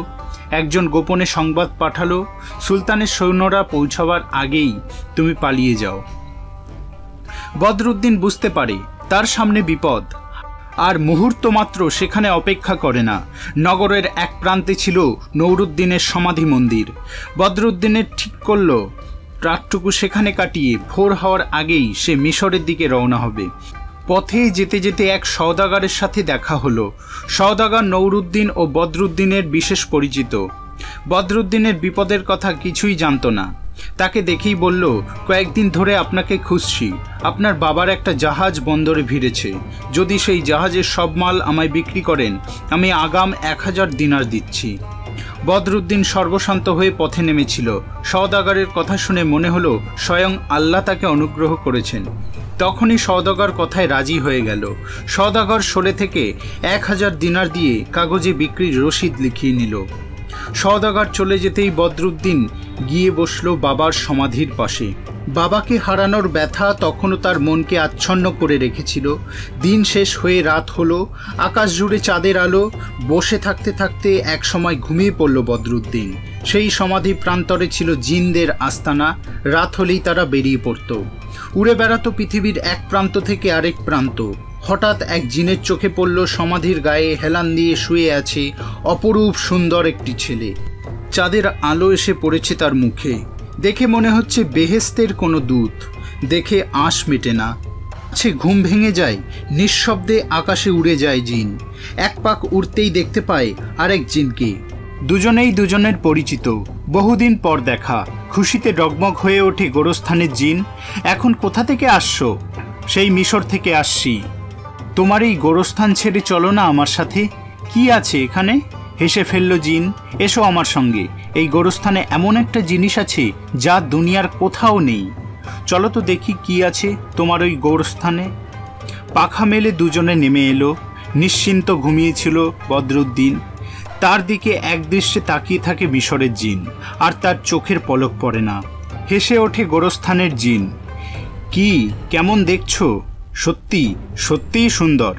একজন গোপনে সংবাদ পাঠালো, সুলতানের সৈন্যরা পৌঁছাবার আগেই তুমি পালিয়ে যাও। বদরুদ্দিন বুঝতে পারে তার সামনে বিপদ, আর মুহূর্ত মাত্র সেখানে অপেক্ষা করে না। নগরের এক প্রান্তে ছিল নূরউদ্দিনের সমাধি মন্দির। বদরুদ্দিনের ঠিক করল রাতটুকু সেখানে কাটিয়ে ভোর হওয়ার আগেই সে মিশরের দিকে রওনা হবে। পথে যেতে যেতে এক সওদাগরের সাথে দেখা হলো। সওদাগর নূরউদ্দিন ও বদরুদ্দিনের বিশেষ পরিচিত। বদরুদ্দিনের বিপদের কথা কিছুই জানত না। তাকে দেখেই বলল, কয়েকদিন ধরে আপনাকে খুঁজছি। আপনার বাবার একটা জাহাজ বন্দরে ভিড়েছে। যদি সেই জাহাজের সব মাল আমায় বিক্রি করেন, আমি আগাম 1000 দিনার দিচ্ছি। বদরুদ্দিন সর্বশান্ত হয়ে পথে নেমেছিল। সওদাগরের কথা শুনে মনে হলো স্বয়ং আল্লাহ তাকে অনুগ্রহ করেছেন। তখনই সওদাগর কথায় রাজি হয়ে গেল। সওদাগর শোলে থেকে 1000 দিনার দিয়ে কাগজে বিক্রির রসিদ লিখিয়ে নিল। সওদাগর চলে যেতেই বদরুদ্দিন গিয়ে বসল বাবার সমাধির পাশে। বাবাকে হারানোর ব্যথা তখনও তার মনকে আচ্ছন্ন করে রেখেছিল। দিন শেষ হয়ে রাত হলো, আকাশ জুড়ে চাঁদের আলো। বসে থাকতে থাকতে এক সময় ঘুমিয়ে পড়ল বদরুদ্দিন। সেই সমাধি প্রান্তরে ছিল জিনদের আস্তানা। রাত হলেই তারা বেরিয়ে পড়ত, উড়ে বেড়াতো পৃথিবীর এক প্রান্ত থেকে আরেক প্রান্ত। হঠাৎ এক জিনের চোখে পড়ল সমাধির গায়ে হেলান দিয়ে শুয়ে আছে অপরূপ সুন্দর একটি ছেলে। চাঁদের আলো এসে পড়েছে তার মুখে। দেখে মনে হচ্ছে বেহেস্তের কোনো দূত। দেখে আঁশ মেটে না, ঘুম ভেঙে যায়। নিঃশব্দে আকাশে উড়ে যায় জিন। এক পাক উড়তেই দেখতে পায় আরেক জিনকে। দুজনেই দুজনের পরিচিত, বহুদিন পর দেখা। খুশিতে ডগমগ হয়ে ওঠে গোরস্থানের জিন। এখন কোথা থেকে আসছো? সেই মিশর থেকে আসছি। তোমার এই গোরস্থান ছেড়ে চলো না আমার সাথে। কি আছে এখানে? হেসে ফেলল জিন। এসো আমার সঙ্গে। এই গোরস্থানে এমন একটা জিনিস আছে যা দুনিয়ার কোথাও নেই। চলো তো দেখি কি আছে তোমার ওই গোরস্থানে। পাখা মেলে দুজনে নেমে এলো। নিশ্চিন্ত ঘুমিয়েছিল বদরুদ্দিন। তার দিকে একদৃষ্টে তাকিয়ে থাকে মিশরের জিন, আর তার চোখের পলক পড়ে না। হেসে ওঠে গোরস্থানের জিন। কি, কেমন দেখছো? সত্যি সত্যিই সুন্দর।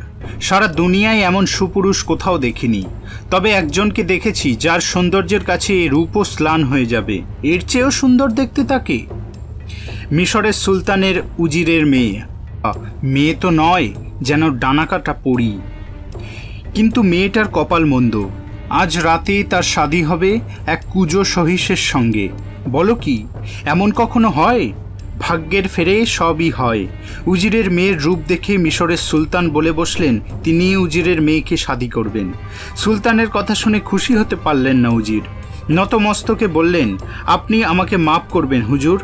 সারা দুনিয়ায় এমন সুপুরুষ কোথাও দেখিনি। তবে একজনকে দেখেছি যার সৌন্দর্যের কাছে রূপও স্লান হয়ে যাবে। এর চেয়েও সুন্দর দেখতে তাকে। মিশরের সুলতানের উজিরের মেয়ে। মেয়ে তো নয়, যেন ডানাকাটা পড়ি। কিন্তু মেয়েটার কপাল মন্দ। আজ রাতে তার শাদী হবে এক কুজো সহিসের সঙ্গে। বলো কি, এমন কখনো হয়? ভাগ্যের ফেরে সবই হয়। উজিরের মেয়ের রূপ দেখে মিশরের সুলতান বলে বসলেন তিনি উজিরের মেয়েকে শাদী করবেন। সুলতানের কথা শুনে খুশি হতে পারলেন না উজির। নতমস্তকে বললেন, আপনি আমাকে মাফ করবেন হুজুর।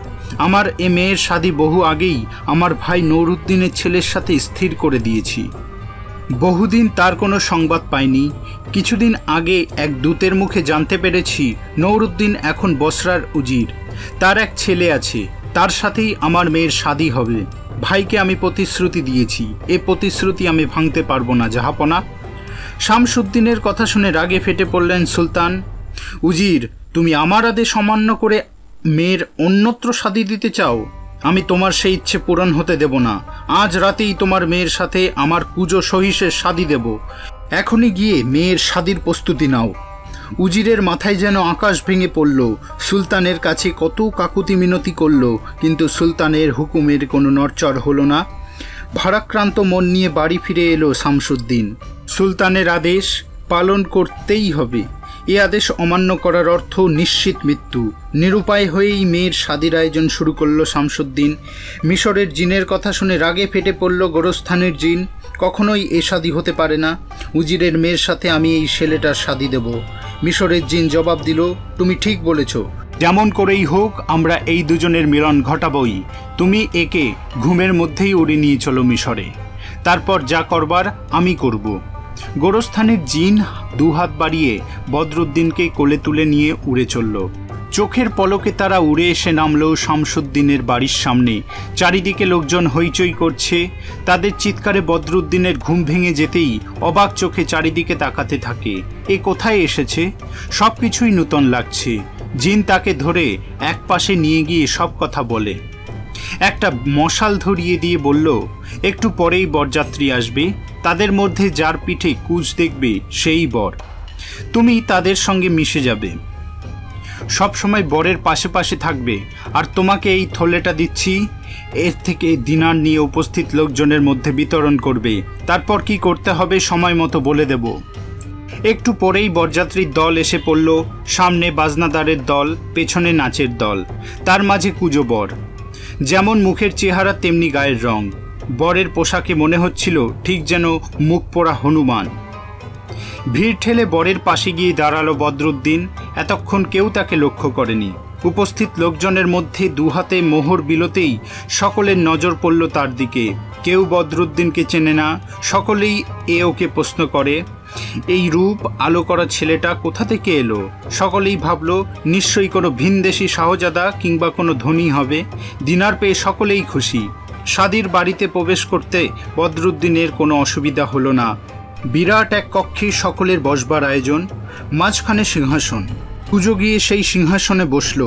আমার এ মেয়ের শাদী বহু আগেই আমার ভাই নূরউদ্দিনের ছেলের সাথে স্থির করে দিয়েছি। বহুদিন তার কোনো সংবাদ পাইনি। কিছুদিন আগে এক দূতের মুখে জানতে পেরেছি নূরউদ্দিন এখন বসরার উজির। তার এক ছেলে আছে, তার সাথেই আমার মেয়ের শাদী হবে। ভাইকে আমি প্রতিশ্রুতি দিয়েছি, এ প্রতিশ্রুতি আমি ভাঙতে পারবো না জাহাপনা। শামসুদ্দিনের কথা শুনে রাগে ফেটে পড়লেন সুলতান। উজির, তুমি আমার আদেশ অমান্য করে মেয়ের অন্যত্র শাদী দিতে চাও? আমি তোমার সেই ইচ্ছে পূরণ হতে দেব না। আজ রাতেই তোমার মেয়ের সাথে আমার কুজো সহিসের শাদী দেব। এখনই গিয়ে মেয়ের শাদীর প্রস্তুতি নাও। উজিরের মাথায় যেন আকাশ ভেঙে পড়ল। সুলতানের কাছে কত কাকুতি মিনতি করল, কিন্তু সুলতানের হুকুমের কোনো নড়চড় হলো না। ভারাক্রান্ত মন নিয়ে বাড়ি ফিরে এলো শামসুদ্দিন। সুলতানের আদেশ পালন করতেই হবে। এ আদেশ অমান্য করার অর্থ নিশ্চিত মৃত্যু। নিরুপায় হয়েই মেয়ের শাদির আয়োজন শুরু করলো শামসুদ্দিন। মিশরের জিনের কথা শুনে রাগে ফেটে পড়ল গোরস্থানের জিন। কখনোই এ শাদি হতে পারে না। উজিরের মেয়ের সাথে আমি এই ছেলেটার শাদি দেব। মিশরের জিন জবাব দিল, তুমি ঠিক বলেছ, যেমন করেই হোক আমরা এই দুজনের মিলন ঘটাবই। তুমি একে ঘুমের মধ্যেই উড়ে নিয়ে চলো মিশরে, তারপর যা করবার আমি করব। গোরস্থানের জিন দুহাত বাড়িয়ে বদরুদ্দিনকে কোলে তুলে নিয়ে উড়ে চলল। চোখের পলকে তারা উড়ে এসে নামল শামসুদ্দিনের বাড়ির সামনে। চারিদিকে লোকজন হইচই করছে। তাদের চিৎকারে বদরুদ্দিনের ঘুম ভেঙে যেতেই অবাক চোখে চারিদিকে তাকাতে থাকে। এ কোথায় এসেছে? সব কিছুই নূতন লাগছে। জিন তাকে ধরে এক পাশে নিয়ে গিয়ে সব কথা বলে। একটা মশাল ধরিয়ে দিয়ে বলল, একটু পরেই বরযাত্রী আসবে, তাদের মধ্যে যার পিঠে কুচ দেখবে সেই বর। তুমি তাদের সঙ্গে মিশে যাবে, সব সময় বরের পাশে পাশে থাকবে। আর তোমাকে এই থলেটা দিচ্ছি, এর থেকে দিনার নিয়ে উপস্থিত লোকজনের মধ্যে বিতরণ করবে। তারপর কি করতে হবে সময় মতো বলে দেব। একটু পরেই বরযাত্রীর দল এসে পড়ল। সামনে বাজনাদারের দল, পেছনে নাচের দল, তার মাঝে কুজো বর। যেমন মুখের চেহারা তেমনি গায়ের রং। বরের পোশাকে মনে হচ্ছিল ঠিক যেন মুখ পোড়া হনুমান। ভিড় ঠেলে বরের পাশে গিয়ে দাঁড়ালো বদরুদ্দিন। এতক্ষণ কেউ তাকে লক্ষ্য করেনি। উপস্থিত লোকজনের মধ্যে দুহাতে মোহর বিলোতেই সকলের নজর পড়ল তার দিকে। কেউ বদরুদ্দিনকে চেনে না, সকলেই ওকে প্রশ্ন করে, এই রূপ আলো করা ছেলেটা কোথা থেকে এলো? সকলেই ভাবল নিশ্চয়ই কোনো ভিনদেশি শাহজাদা কিংবা কোনো ধনী হবে। দিনার পেয়ে সকলেই খুশি। শাদির বাড়িতে প্রবেশ করতে বদরুদ্দিনের কোনো অসুবিধা হলো না। বিরাট এক কক্ষে সকলের বসবার আয়োজন। মাঝখানে সিংহাসন। পুজো গিয়ে সেই সিংহাসনে বসল।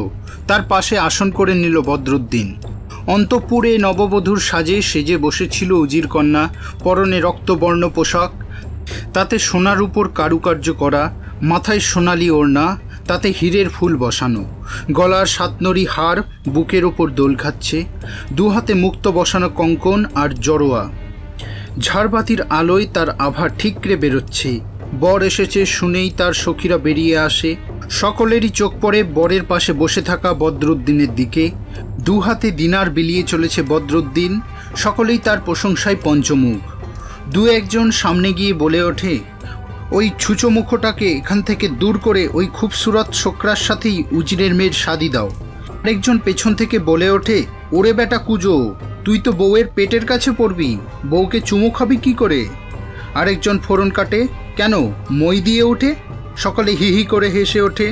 তার পাশে আসন করে নিল বদরুদ্দিন। অন্তঃপুরে নববধূর সাজে সেজে বসেছিল উজির কন্যা। পরনে রক্তবর্ণ পোশাক, তাতে সোনার উপর কারুকার্য করা, মাথায় সোনালি ওড়না, তাতে হীরের ফুল বসানো, গলার সাতনরি হার বুকের ওপর দোল খাচ্ছে, দুহাতে মুক্ত বসানো কঙ্কন আর জড়োয়া। ঝাড়বাতির আলোয় তার আভা ঠিকরে বেরোচ্ছে। বর এসেছে শুনেই তার সখীরা বেরিয়ে আসে। সকলেরই চোখ পড়ে বরের পাশে বসে থাকা বদরুদ্দিনের দিকে। দুহাতে দিনার বিলিয়ে চলেছে বদরুদ্দিন। সকলেই তার প্রশংসায় পঞ্চমুখ। দু একজন সামনে গিয়ে বলে ওঠে, ওই ছুঁচো মুখোটাকে এখান থেকে দূর করে ওই খুবসুরত ছোকরার সাথেই উজিরের মেয়ের শাদি দাও। আরেকজন পেছন থেকে বলে ওঠে, ওরে বেটা কুজো, তুই তো বউয়ের পেটের কাছে পড়বি, বউকে চুমু খাবি কি করে? আরেকজন ফোড়ন কাটে, কেন মই দিয়ে ওঠে? সকলে হিহি করে হেসে ওঠে।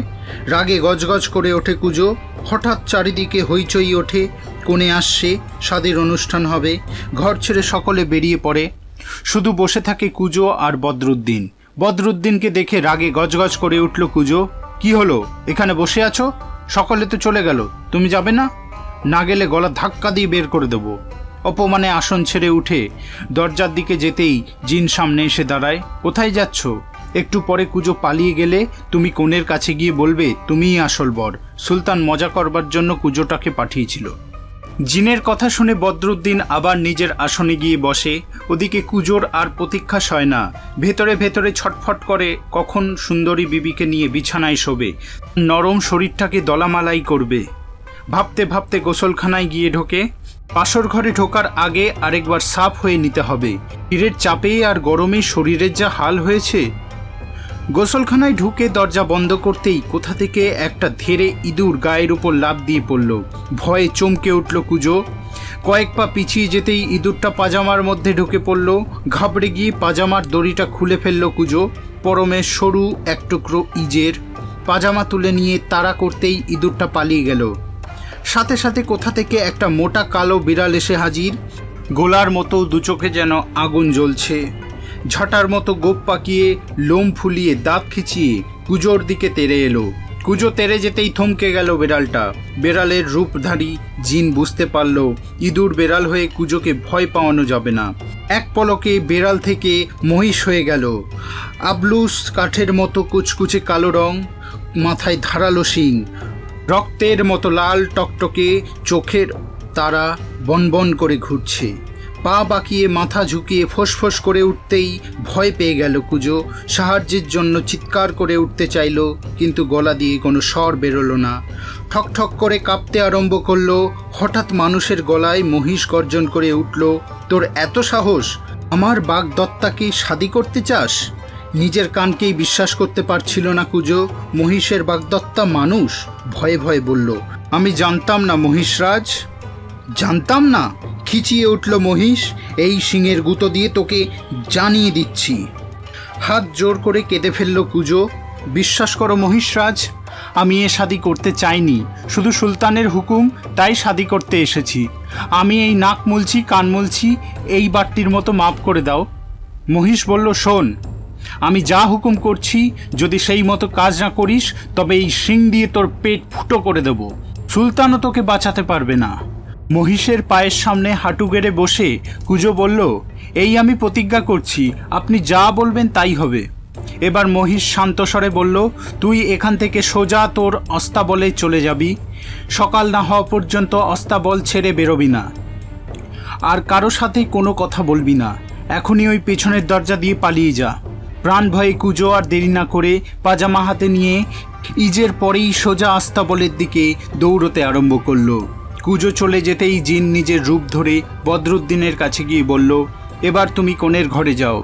রাগে গজগজ করে ওঠে কুজো। হঠাৎ চারিদিকে হইচই ওঠে। কোণে আসছে, শাদির অনুষ্ঠান হবে। ঘর ছেড়ে সকলে বেরিয়ে পড়ে। শুধু বসে থাকে কুজো আর বদরুদ্দিন। বদরুদ্দিনকে দেখে রাগে গজগজ করে উঠল কুজো, কি হলো, এখানে বসে আছো? সকলে তো চলে গেল, তুমি যাবে না? না গেলে গলা ধাক্কা দিয়ে বের করে দেবো। অপমানে আসন ছেড়ে উঠে দরজার দিকে যেতেই জিন সামনে এসে দাঁড়ায়, কোথায় যাচ্ছ? একটু পরে কুজো পালিয়ে গেলে তুমি কনের কাছে গিয়ে বলবে তুমিই আসল বর। সুলতান মজা করবার জন্য কুজোটাকে পাঠিয়েছিল। জিনের কথা শুনে বদরুদ্দিন আবার নিজের আসনে গিয়ে বসে। ওদিকে কুজোর আর প্রতীক্ষা সয় না। ভেতরে ভেতরে ছটফট করে কখন সুন্দরী বিবিকে নিয়ে বিছানায় শোবে, নরম শরীরটাকে দলামালাই করবে। ভাবতে ভাবতে গোসলখানায় গিয়ে ঢোকে। পাশর ঘরে ঢোকার আগে আরেকবার সাফ হয়ে নিতে হবে। ভিড়ের চাপে আর গরমে শরীরের যা হাল হয়েছে। গোসলখানায় ঢুকে দরজা বন্ধ করতেই কোথা থেকে একটা ধেড়ে ইঁদুর গায়ের উপর লাফ দিয়ে পড়ল। ভয়ে চমকে উঠল কুজো। কয়েক পা পিছিয়ে যেতেই ইঁদুরটা পাজামার মধ্যে ঢুকে পড়ল। ঘাবড়ে গিয়ে পাজামার দড়িটা খুলে ফেলল কুজো। পরমে সরু এক টুকরো ইজের। পাজামা তুলে নিয়ে তাড়া করতেই ইঁদুরটা পালিয়ে গেল। সাথে সাথে কোথা থেকে একটা মোটা কালো বিড়াল এসে হাজির। গোলার মতো দু চোখে যেন আগুন জ্বলছে। ঝাঁটার মতো গোপ পাকিয়ে লোম ফুলিয়ে দাঁত খিচিয়ে কুজোর দিকে তেড়ে এলো। কুজো তেড়ে যেতেই থমকে গেল বিড়ালটা। বেড়ালের রূপধারী জিন বুঝতে পারল ইঁদুর বেড়াল হয়ে কুজোকে ভয় পাওয়ানো যাবে না। এক পলকে বেড়াল থেকে মহিষ হয়ে গেল। আবলুস কাঠের মতো কুচকুচে কালো রং, মাথায় ধারালো শিং, রক্তের মতো লাল টকটকে চোখের তারা বনবন করে ঘুরছে। পা বাঁকিয়ে মাথা ঝুঁকিয়ে ফোঁস করে উঠতেই ভয় পেয়ে গেল কুজো। সাহায্যের জন্য চিৎকার করে উঠতে চাইল, কিন্তু গলা দিয়ে কোনো স্বর বেরোলো না। ঠক করে কাঁপতে আরম্ভ করলো। হঠাৎ মানুষের গলায় মহিষ গর্জন করে উঠল, তোর এত সাহস, আমার বাগদত্তাকে শাদি করতে চাস? নিজের কানকেই বিশ্বাস করতে পারছিল না কুজো। মহিষের বাগদত্তা মানুষ। ভয়ে বলল, আমি জানতাম না মহিষরাজ, জানতাম না। খিচিয়ে উঠল মহিষ, এই শিঙের গুঁতো দিয়ে তোকে জানিয়ে দিচ্ছি। হাত জোর করে কেঁদে ফেলল কুজো। বিশ্বাস করো মহিষরাজ, আমি এ শাদি করতে চাইনি, শুধু সুলতানের হুকুম, তাই শাদি করতে এসেছি। আমি এই নাক মুলছি, কান মুলছি, এই বাট্টির মতো মাপ করে দাও। মহিষ বলল, শোন, আমি যা হুকুম করছি যদি সেই মতো কাজ না করিস তবে এই শিং দিয়ে তোর পেট ফুটো করে দেব। সুলতানও তোকে বাঁচাতে পারবে না। মহিষের পায়ের সামনে হাঁটু গেড়ে বসে কুজো বলল, এই আমি প্রতিজ্ঞা করছি, আপনি যা বলবেন তাই হবে। এবার মহিষ শান্তস্বরে বলল, তুই এখান থেকে সোজা তোর অস্তাবলে চলে যাবি। সকাল না হওয়া পর্যন্ত অস্তাবল ছেড়ে বেরোবি না, আর কারো সাথে কোনো কথা বলবি না। এখনই ওই পেছনের দরজা দিয়ে পালিয়ে যা। প্রাণ ভয়ে কুজো আর দেরি না করে পাজামা হাতে নিয়ে ইজের পরেই সোজা আস্তাবলের দিকে দৌড়তে আরম্ভ করলো। কুজো চলে যেতেই জিন নিজের রূপ ধরে বদরুদ্দিনের কাছে গিয়ে বলল, এবার তুমি কনের ঘরে যাও।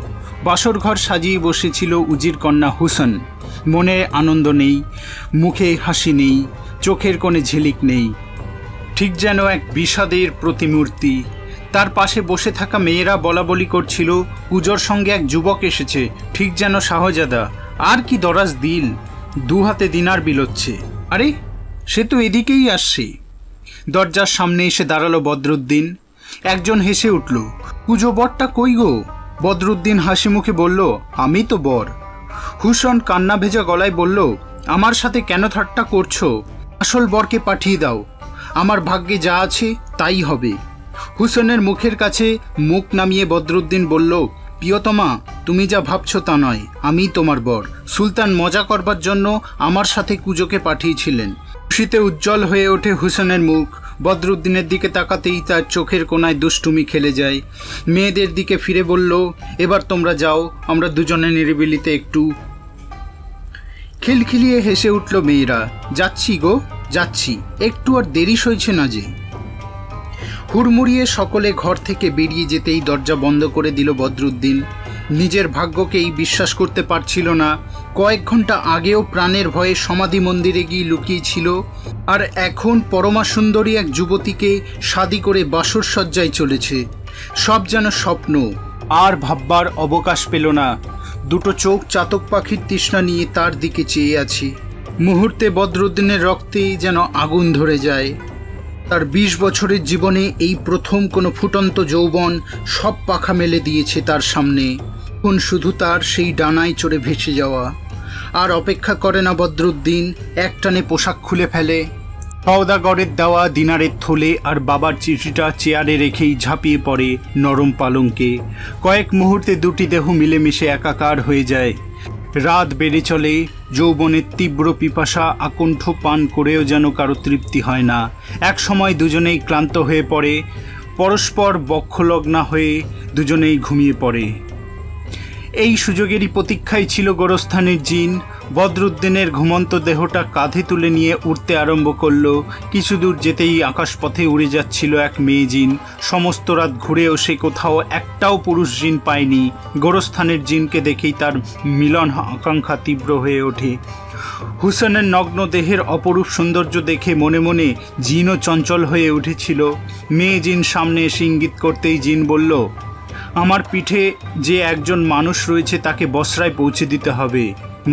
বাসর ঘর সাজিয়ে বসেছিল উজির কন্যা হুসন। মনে আনন্দ নেই, মুখে হাসি নেই, চোখের কোণে ঝিলিক নেই, ঠিক যেন এক বিষাদের প্রতিমূর্তি। তার পাশে বসে থাকা মেয়েরা বলাবলি করছিল, কুজোর সঙ্গে এক যুবক এসেছে, ঠিক যেন শাহজাদা। আর কি দরাজ দিল, দু হাতে দিনার বিলোচ্ছে। আরে, সে তো এদিকেই আসছে। দরজার সামনে এসে দাঁড়ালো বদরুদ্দিন। একজন হেসে উঠল, কুজো বরটা কই গো? বদরুদ্দিন হাসি মুখে বলল, আমি তো বর। হুসন কান্না ভেজা গলায় বলল, আমার সাথে কেন ঠাট্টা করছো? আসল বরকে পাঠিয়ে দাও, আমার ভাগ্যে যা আছে তাই হবে। হুসনের মুখের কাছে মুখ নামিয়ে বদরুদ্দিন বলল, প্রিয়তমা, তুমি যা ভাবছো তা নয়, আমি তোমার বর। সুলতান মজা করবার জন্য আমার সাথে কুজোকে পাঠিয়েছিলেন। খুশিতে উজ্জ্বল হয়ে ওঠে হুসনের মুখ। বদরুদ্দিনের দিকে তাকাতেই তার চোখের কোণায় দুষ্টুমি খেলে যায়। মেয়েদের দিকে ফিরে বলল, এবার তোমরা যাও, আমরা দুজনে নিরিবিলিতে একটু। খিলখিলিয়ে হেসে উঠল মেয়েরা। যাচ্ছি গো, যাচ্ছি, একটু আর দেরি সইছে না যে। হুড়মুড়িয়ে সকলে ঘর থেকে বেরিয়ে যেতেই দরজা বন্ধ করে দিল বদরুদ্দিন। নিজের ভাগ্যকেই বিশ্বাস করতে পারছিল না। কয়েক ঘন্টা আগেও প্রাণের ভয়ে সমাধি মন্দিরে গিয়ে লুকিয়েছিল, আর এখন পরমা সুন্দরী এক যুবতীকে শাদি করে বাসর সজ্জায় চলেছে। সব যেন স্বপ্ন। আর ভাববার অবকাশ পেল না। দুটো চোখ চাতক পাখির তৃষ্ণা নিয়ে তার দিকে চেয়ে আছে। মুহূর্তে বদরুদ্দিনের রক্তে যেন আগুন ধরে যায়। তার 20 বছরের জীবনে এই প্রথম কোনো ফুটন্ত যৌবন সব পাখা মেলে দিয়েছে তার সামনে। এখন শুধু তার সেই ডানায় চড়ে ভেসে যাওয়া। আর অপেক্ষা করে না বদরুদ্দিন, একটানে পোশাক খুলে ফেলে। সওদাগরের দেওয়া দিনারের থলে আর বাবার চিঠিটা চেয়ারে রেখেই ঝাঁপিয়ে পড়ে নরম পালঙ্কে। কয়েক মুহূর্তে দুটি দেহ মিলেমিশে একাকার হয়ে যায়। রাত বেড়ে চলে। যৌবনের তীব্র পিপাসা আকণ্ঠ পান করেও যেন কারো তৃপ্তি হয় না। এক সময় দুজনেই ক্লান্ত হয়ে পড়ে। পরস্পর বক্ষলগ্না হয়ে দুজনেই ঘুমিয়ে পড়ে। এই সুযোগেরই প্রতীক্ষায় ছিল গোরস্থানের জিন। বদরুদ্দিনের ঘুমন্ত দেহটা কাঁধে তুলে নিয়ে উড়তে আরম্ভ করলো। কিছু দূর যেতেই আকাশপথে উড়ে যাচ্ছিল এক মেয়ে জিন। সমস্ত রাত ঘুরেও সে কোথাও একটাও পুরুষ জিন পায়নি। গোরস্থানের জিনকে দেখেই তার মিলন আকাঙ্ক্ষা তীব্র হয়ে ওঠে। হুসেনের নগ্ন দেহের অপরূপ সৌন্দর্য দেখে মনে মনে জিনও চঞ্চল হয়ে উঠেছিল। মেয়ে জিন সামনে এসে ইঙ্গিত করতেই জিন বলল, আমার পিঠে যে একজন মানুষ রয়েছে তাকে বসরায় পৌঁছে দিতে হবে।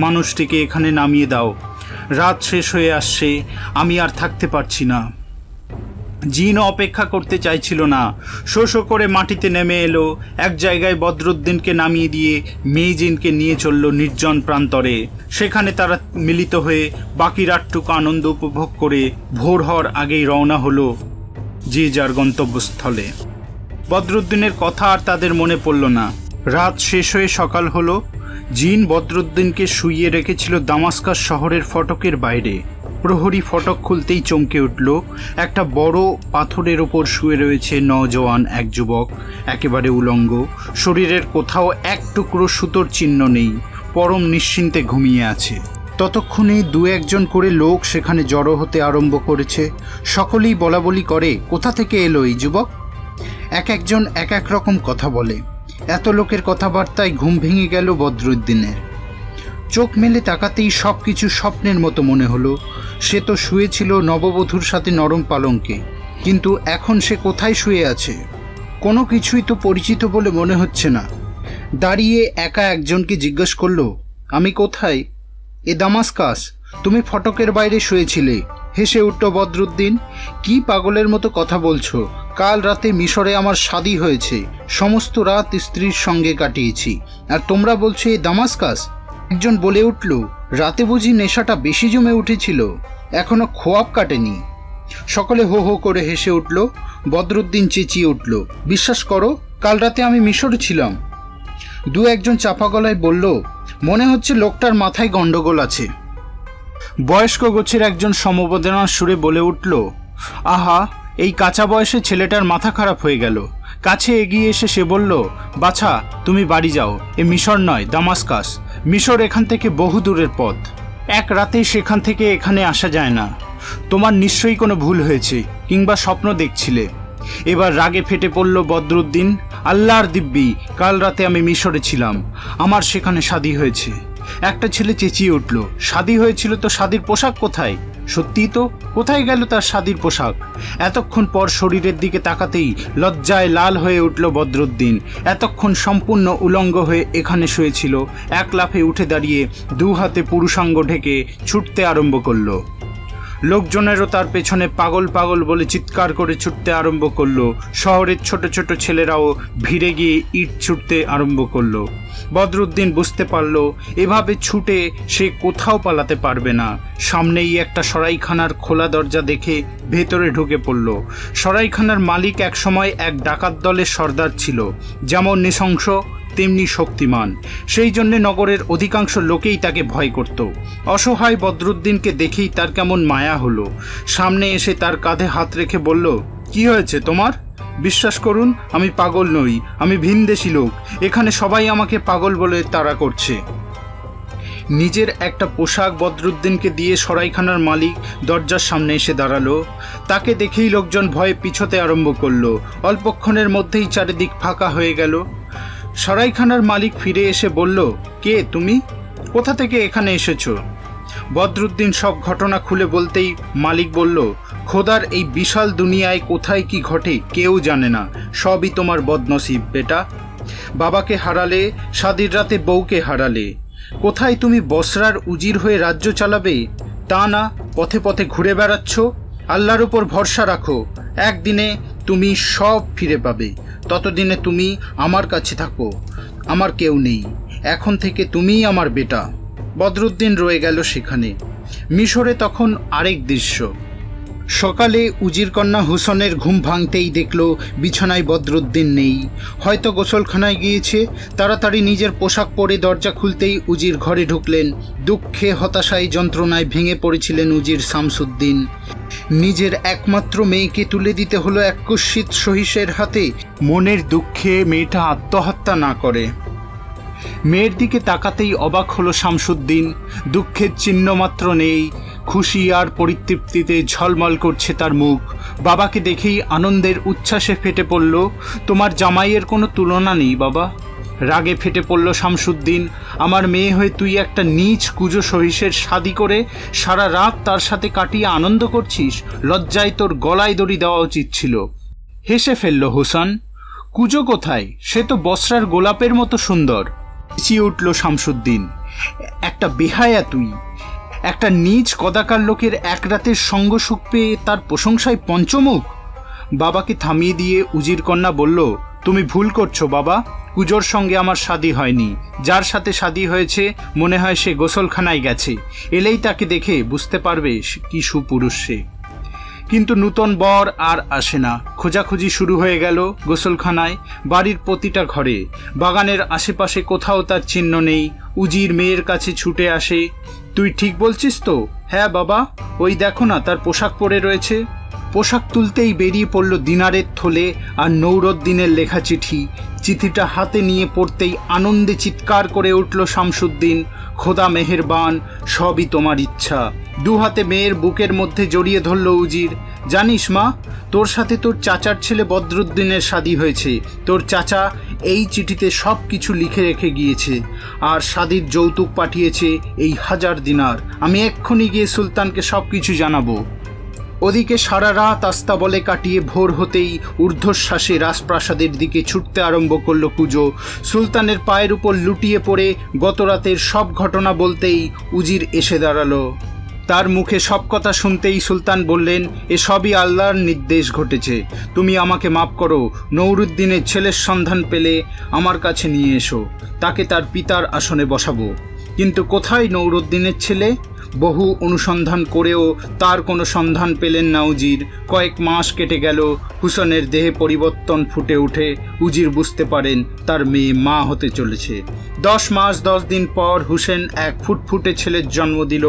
মানুষটিকে এখানে নামিয়ে দাও, রাত শেষ হয়ে আসছে, আমি আর থাকতে পারছি না। জিনও অপেক্ষা করতে চাইছিল না। শো শো করে মাটিতে নেমে এলো। এক জায়গায় বদরুদ্দিনকে নামিয়ে দিয়ে মেয়ে জিনকে নিয়ে চলল নির্জন প্রান্তরে। সেখানে তারা মিলিত হয়ে বাকি রাতটুকু আনন্দ উপভোগ করে ভোর হওয়ার আগেই রওনা হলো যে যার গন্তব্যস্থলে। বদরুদ্দিনের কথা আর তাদের মনে পড়ল না। রাত শেষ হয়ে সকাল হলো। জিন বদরুদ্দিনকে শুইয়ে রেখেছিল দামাস্কাস শহরের ফটকের বাইরে। প্রহরী ফটক খুলতেই চমকে উঠল। একটা বড় পাথরের ওপর শুয়ে রয়েছে নওজোয়ান এক যুবক, একেবারে উলঙ্গ, শরীরের কোথাও এক টুকরো সুতোর চিহ্ন নেই, পরম নিশ্চিন্তে ঘুমিয়ে আছে। ততক্ষণে দু একজন করে লোক সেখানে জড়ো হতে আরম্ভ করেছে। সকলেই বলাবলি করে, কোথা থেকে এলো এই যুবক? এক একজন এক এক রকম কথা বলে। এত লোকের কথাবার্তায় ঘুম ভেঙে গেল বদরুদ্দিনের। চোখ মেলে তাকাতেই সব কিছু স্বপ্নের মতো মনে হলো। সে তো শুয়েছিল নববধূর সাথে নরম পালঙ্কে, কিন্তু এখন সে কোথায় শুয়ে আছে? কোনো কিছুই তো পরিচিত বলে মনে হচ্ছে না। দাঁড়িয়ে একা একজনকে জিজ্ঞেস করলো, আমি কোথায়? এ দামাস্কাস, তুমি ফটকের বাইরে শুয়েছিলে। হেসে উঠল বদরুদ্দিন। কি পাগলের মতো কথা বলছো? কাল রাতে মিশরে আমার শাদী হয়েছে, সমস্ত রাত স্ত্রীর সঙ্গে কাটিয়েছি, আর তোমরা বলছো এ দামাস্কাস? একজন বলে উঠল, রাতে বুঝি নেশাটা বেশি জমে উঠেছিল, এখনো খোয়াব কাটেনি। সকলে হো হো করে হেসে উঠল। বদরুদ্দিন চেঁচিয়ে উঠল, বিশ্বাস করো, কাল রাতে আমি মিশরে ছিলাম। দু একজন চাপা গলায় বলল, মনে হচ্ছে লোকটার মাথায় গন্ডগোল আছে। বয়স্ক গোছের একজন সমবেদনার সুরে বলে উঠল, আহা, এই কাঁচা বয়সে ছেলেটার মাথা খারাপ হয়ে গেল। কাছে এগিয়ে এসে সে বলল, বাছা, তুমি বাড়ি যাও, এ মিশর নয়, দামাস্কাস। মিশর এখান থেকে বহু দূরের পথ, এক রাতেই সেখান থেকে এখানে আসা যায় না। তোমার নিশ্চয়ই কোনো ভুল হয়েছে, কিংবা স্বপ্ন দেখছিলে। এবার রাগে ফেটে পড়ল বদরুদ্দিন। আল্লাহর দিব্যি, কাল রাতে আমি মিশরে ছিলাম, আমার সেখানে শাদী হয়েছে। একটা ছেলে চেঁচিয়ে উঠল, শাদী হয়েছিল তো শাদীর পোশাক কোথায়? সত্যিই তো, কোথায় গেল তার শাদীর পোশাক? এতক্ষণ পর শরীরের দিকে তাকাতেই লজ্জায় লাল হয়ে উঠল বদরুদ্দিন। এতক্ষণ সম্পূর্ণ উলঙ্গ হয়ে এখানে শুয়েছিল, এক লাফে উঠে দাঁড়িয়ে দু হাতে পুরুষাঙ্গ ঢেকে ছুটতে আরম্ভ করলো। লোকজনেরও তার পেছনে পাগল পাগল বলে চিৎকার করে ছুটতে আরম্ভ করলো। শহরের ছোট ছোট ছেলেরাও ভিড়ে গিয়ে ইট ছুটতে আরম্ভ করলো। বদরুদ্দিন বুঝতে পারল, এভাবে ছুটে সে কোথাও পালাতে পারবে না। সামনেই একটা সরাইখানার খোলা দরজা দেখে ভেতরে ঢুকে পড়ল। সরাইখানার মালিক একসময় এক ডাকাত দলের সর্দার ছিল, যেমন নৃশংস তেমনি শক্তিমান। সেই জন্যে নগরের অধিকাংশ লোকেই তাকে ভয় করত। অসহায় বদরুদ্দিনকে দেখেই তার কেমন মায়া হলো। সামনে এসে তার কাঁধে হাত রেখে বলল, কি হয়েছে তোমার? বিশ্বাস করুন, আমি পাগল নই, আমি ভিনদেশী লোক। এখানে সবাই আমাকে পাগল বলে তাড়া করছে। নিজের একটা পোশাক বদরুদ্দিনকে দিয়ে সরাইখানার মালিক দরজার সামনে এসে দাঁড়ালো। তাকে দেখেই লোকজন ভয়ে পিছোতে আরম্ভ করলো। অল্পক্ষণের মধ্যেই চারিদিক ফাঁকা হয়ে গেল। সরাইখানার মালিক ফিরে এসে বলল, কে তুমি? কোথা থেকে এখানে এসেছো? বদরুদ্দিন সব ঘটনা খুলে বলতেই মালিক বলল, খোদার এই বিশাল দুনিয়ায় কোথায় কি ঘটে কেউ জানে না, সবই তোমার বদনসিব বেটা। বাবাকে হারালে, শাদীর রাতে বউকে হারালে। কোথায় তুমি বসরার উজির হয়ে রাজ্য চালাবে? তা না, পথে পথে ঘুরে বেড়াচ্ছ। আল্লাহর উপর ভরসা রাখো, একদিনে তুমি সব ফিরে পাবে। ততদিনে তুমি আমার কাছে থাকো, আমার কেউ নেই। এখন থেকে তুমিই আমার বেটা। বদরুদ্দিন রয়ে গেল সেখানে। মিশরে তখন আরেক দৃশ্য। সকালে উজির কন্যা হুসনের ঘুম ভাঙতেই দেখল বিছানায় বদরুদ্দিন নেই, হয়তো গোসলখানায় গিয়েছে। তাড়াতাড়ি নিজের পোশাক পরে দরজা খুলতেই উজির ঘরে ঢুকলেন। দুঃখে হতাশায় যন্ত্রণায় ভেঙে পড়েছিলেন উজির শামসুদ্দিন। নিজের একমাত্র মেয়েকে তুলে দিতে হলো এক কুৎসিত সহিসের হাতে। মনের দুঃখে মেয়েটা আত্মহত্যা না করে। মেয়ের দিকে তাকাতেই অবাক হলো শামসুদ্দিন। দুঃখের চিহ্ন মাত্র নেই, খুশি আর পরিতৃপ্তিতে ঝলমল করছে তার মুখ। বাবাকে দেখেই আনন্দের উচ্ছ্বাসে ফেটে পড়ল, তোমার জামাইয়ের কোনো তুলনা নেই বাবা। রাগে ফেটে পড়ল শামসুদ্দিন, আমার মেয়ে হয়ে তুই একটা নীচ কুজো সহিসের শাদী করে সারা রাত তার সাথে কাটিয়ে আনন্দ করছিস? লজ্জায় তোর গলায় দড়ি দেওয়া উচিত ছিল। হেসে ফেলল হোসেন, কুজো কোথায়, সে তো বসরার গোলাপের মতো সুন্দর। চেঁচিয়ে উঠল শামসুদ্দিন, একটা বেহায়া তুই, একটা নীচ কদাকার লোকের এক রাতের সঙ্গ সুখ পেয়ে তার প্রশংসায় পঞ্চমুখ। বাবাকে থামিয়ে দিয়ে উজির কন্যা বলল, তুমি ভুল করছো বাবা, কুজোর সঙ্গে আমার শাদী হয়নি। যার সাথে শাদী হয়েছে মনে হয় সে গোসলখানায় গেছে, এলেই তাকে দেখে বুঝতে পারবে কি সুপুরুষ সে। কিন্তু নূতন বর আর আসে না। খোঁজাখুঁজি শুরু হয়ে গেল গোসলখানায়, বাড়ির প্রতিটা ঘরে, বাগানের আশেপাশে কোথাও তার চিহ্ন নেই। উজির মেয়ের কাছে ছুটে আসে, তুই ঠিক বলছিস তো? হ্যাঁ বাবা, ওই দেখো না, তার পোশাক পরে রয়েছে। পোশাক তুলতেই বেরিয়ে পড়ল দিনারের থলে আর নৌরুদ্দিনের লেখা চিঠি। চিঠিটা হাতে নিয়ে পড়তেই আনন্দে চিৎকার করে উঠল শামসুদ্দিন, খোদা মেহেরবান, সবই তোমার ইচ্ছা। দু হাতে মেয়ের বুকের মধ্যে জড়িয়ে ধরল উজির। জানিস মা, তোর সাথে তোর চাচার ছেলে বদরুদ্দিনের শাদী হয়েছে। তোর চাচা এই চিঠিতে সব কিছু লিখে রেখে গিয়েছে, আর শাদীর যৌতুক পাঠিয়েছে এই 1000 দিনার। আমি এক্ষুনি গিয়ে সুলতানকে সব কিছু জানাবো। ওদিকে সারা রাত আস্তাবলে কাটিয়ে ভোর হতেই ঊর্ধ্বশ্বাসে রাজপ্রাসাদের দিকে ছুটতে আরম্ভ করল কুজো। সুলতানের পায়ের উপর লুটিয়ে পড়ে গত রাতের সব ঘটনা বলতেই উজির এসে দাঁড়ালো। তার মুখে সব কথা শুনতেই সুলতান বললেন, এসবই আল্লাহর নির্দেশ ঘটেছে। তুমি আমাকে মাফ করো। নৌরুদ্দিনের ছেলের সন্ধান পেলে আমার কাছে নিয়ে এসো, তাকে তার পিতার আসনে বসাবো। কিন্তু কোথায় নৌরুদ্দিনের ছেলে? বহু অনুসন্ধান করেও তার কোনো সন্ধান পেলেন না উজির। কয়েক মাস কেটে গেল। হুসেনের দেহে পরিবর্তন ফুটে উঠে উজির বুঝতে পারেন তার মেয়ে মা হতে চলেছে। 10 মাস 10 দিন পর হুসেন এক ফুটফুটে ছেলের জন্ম দিল,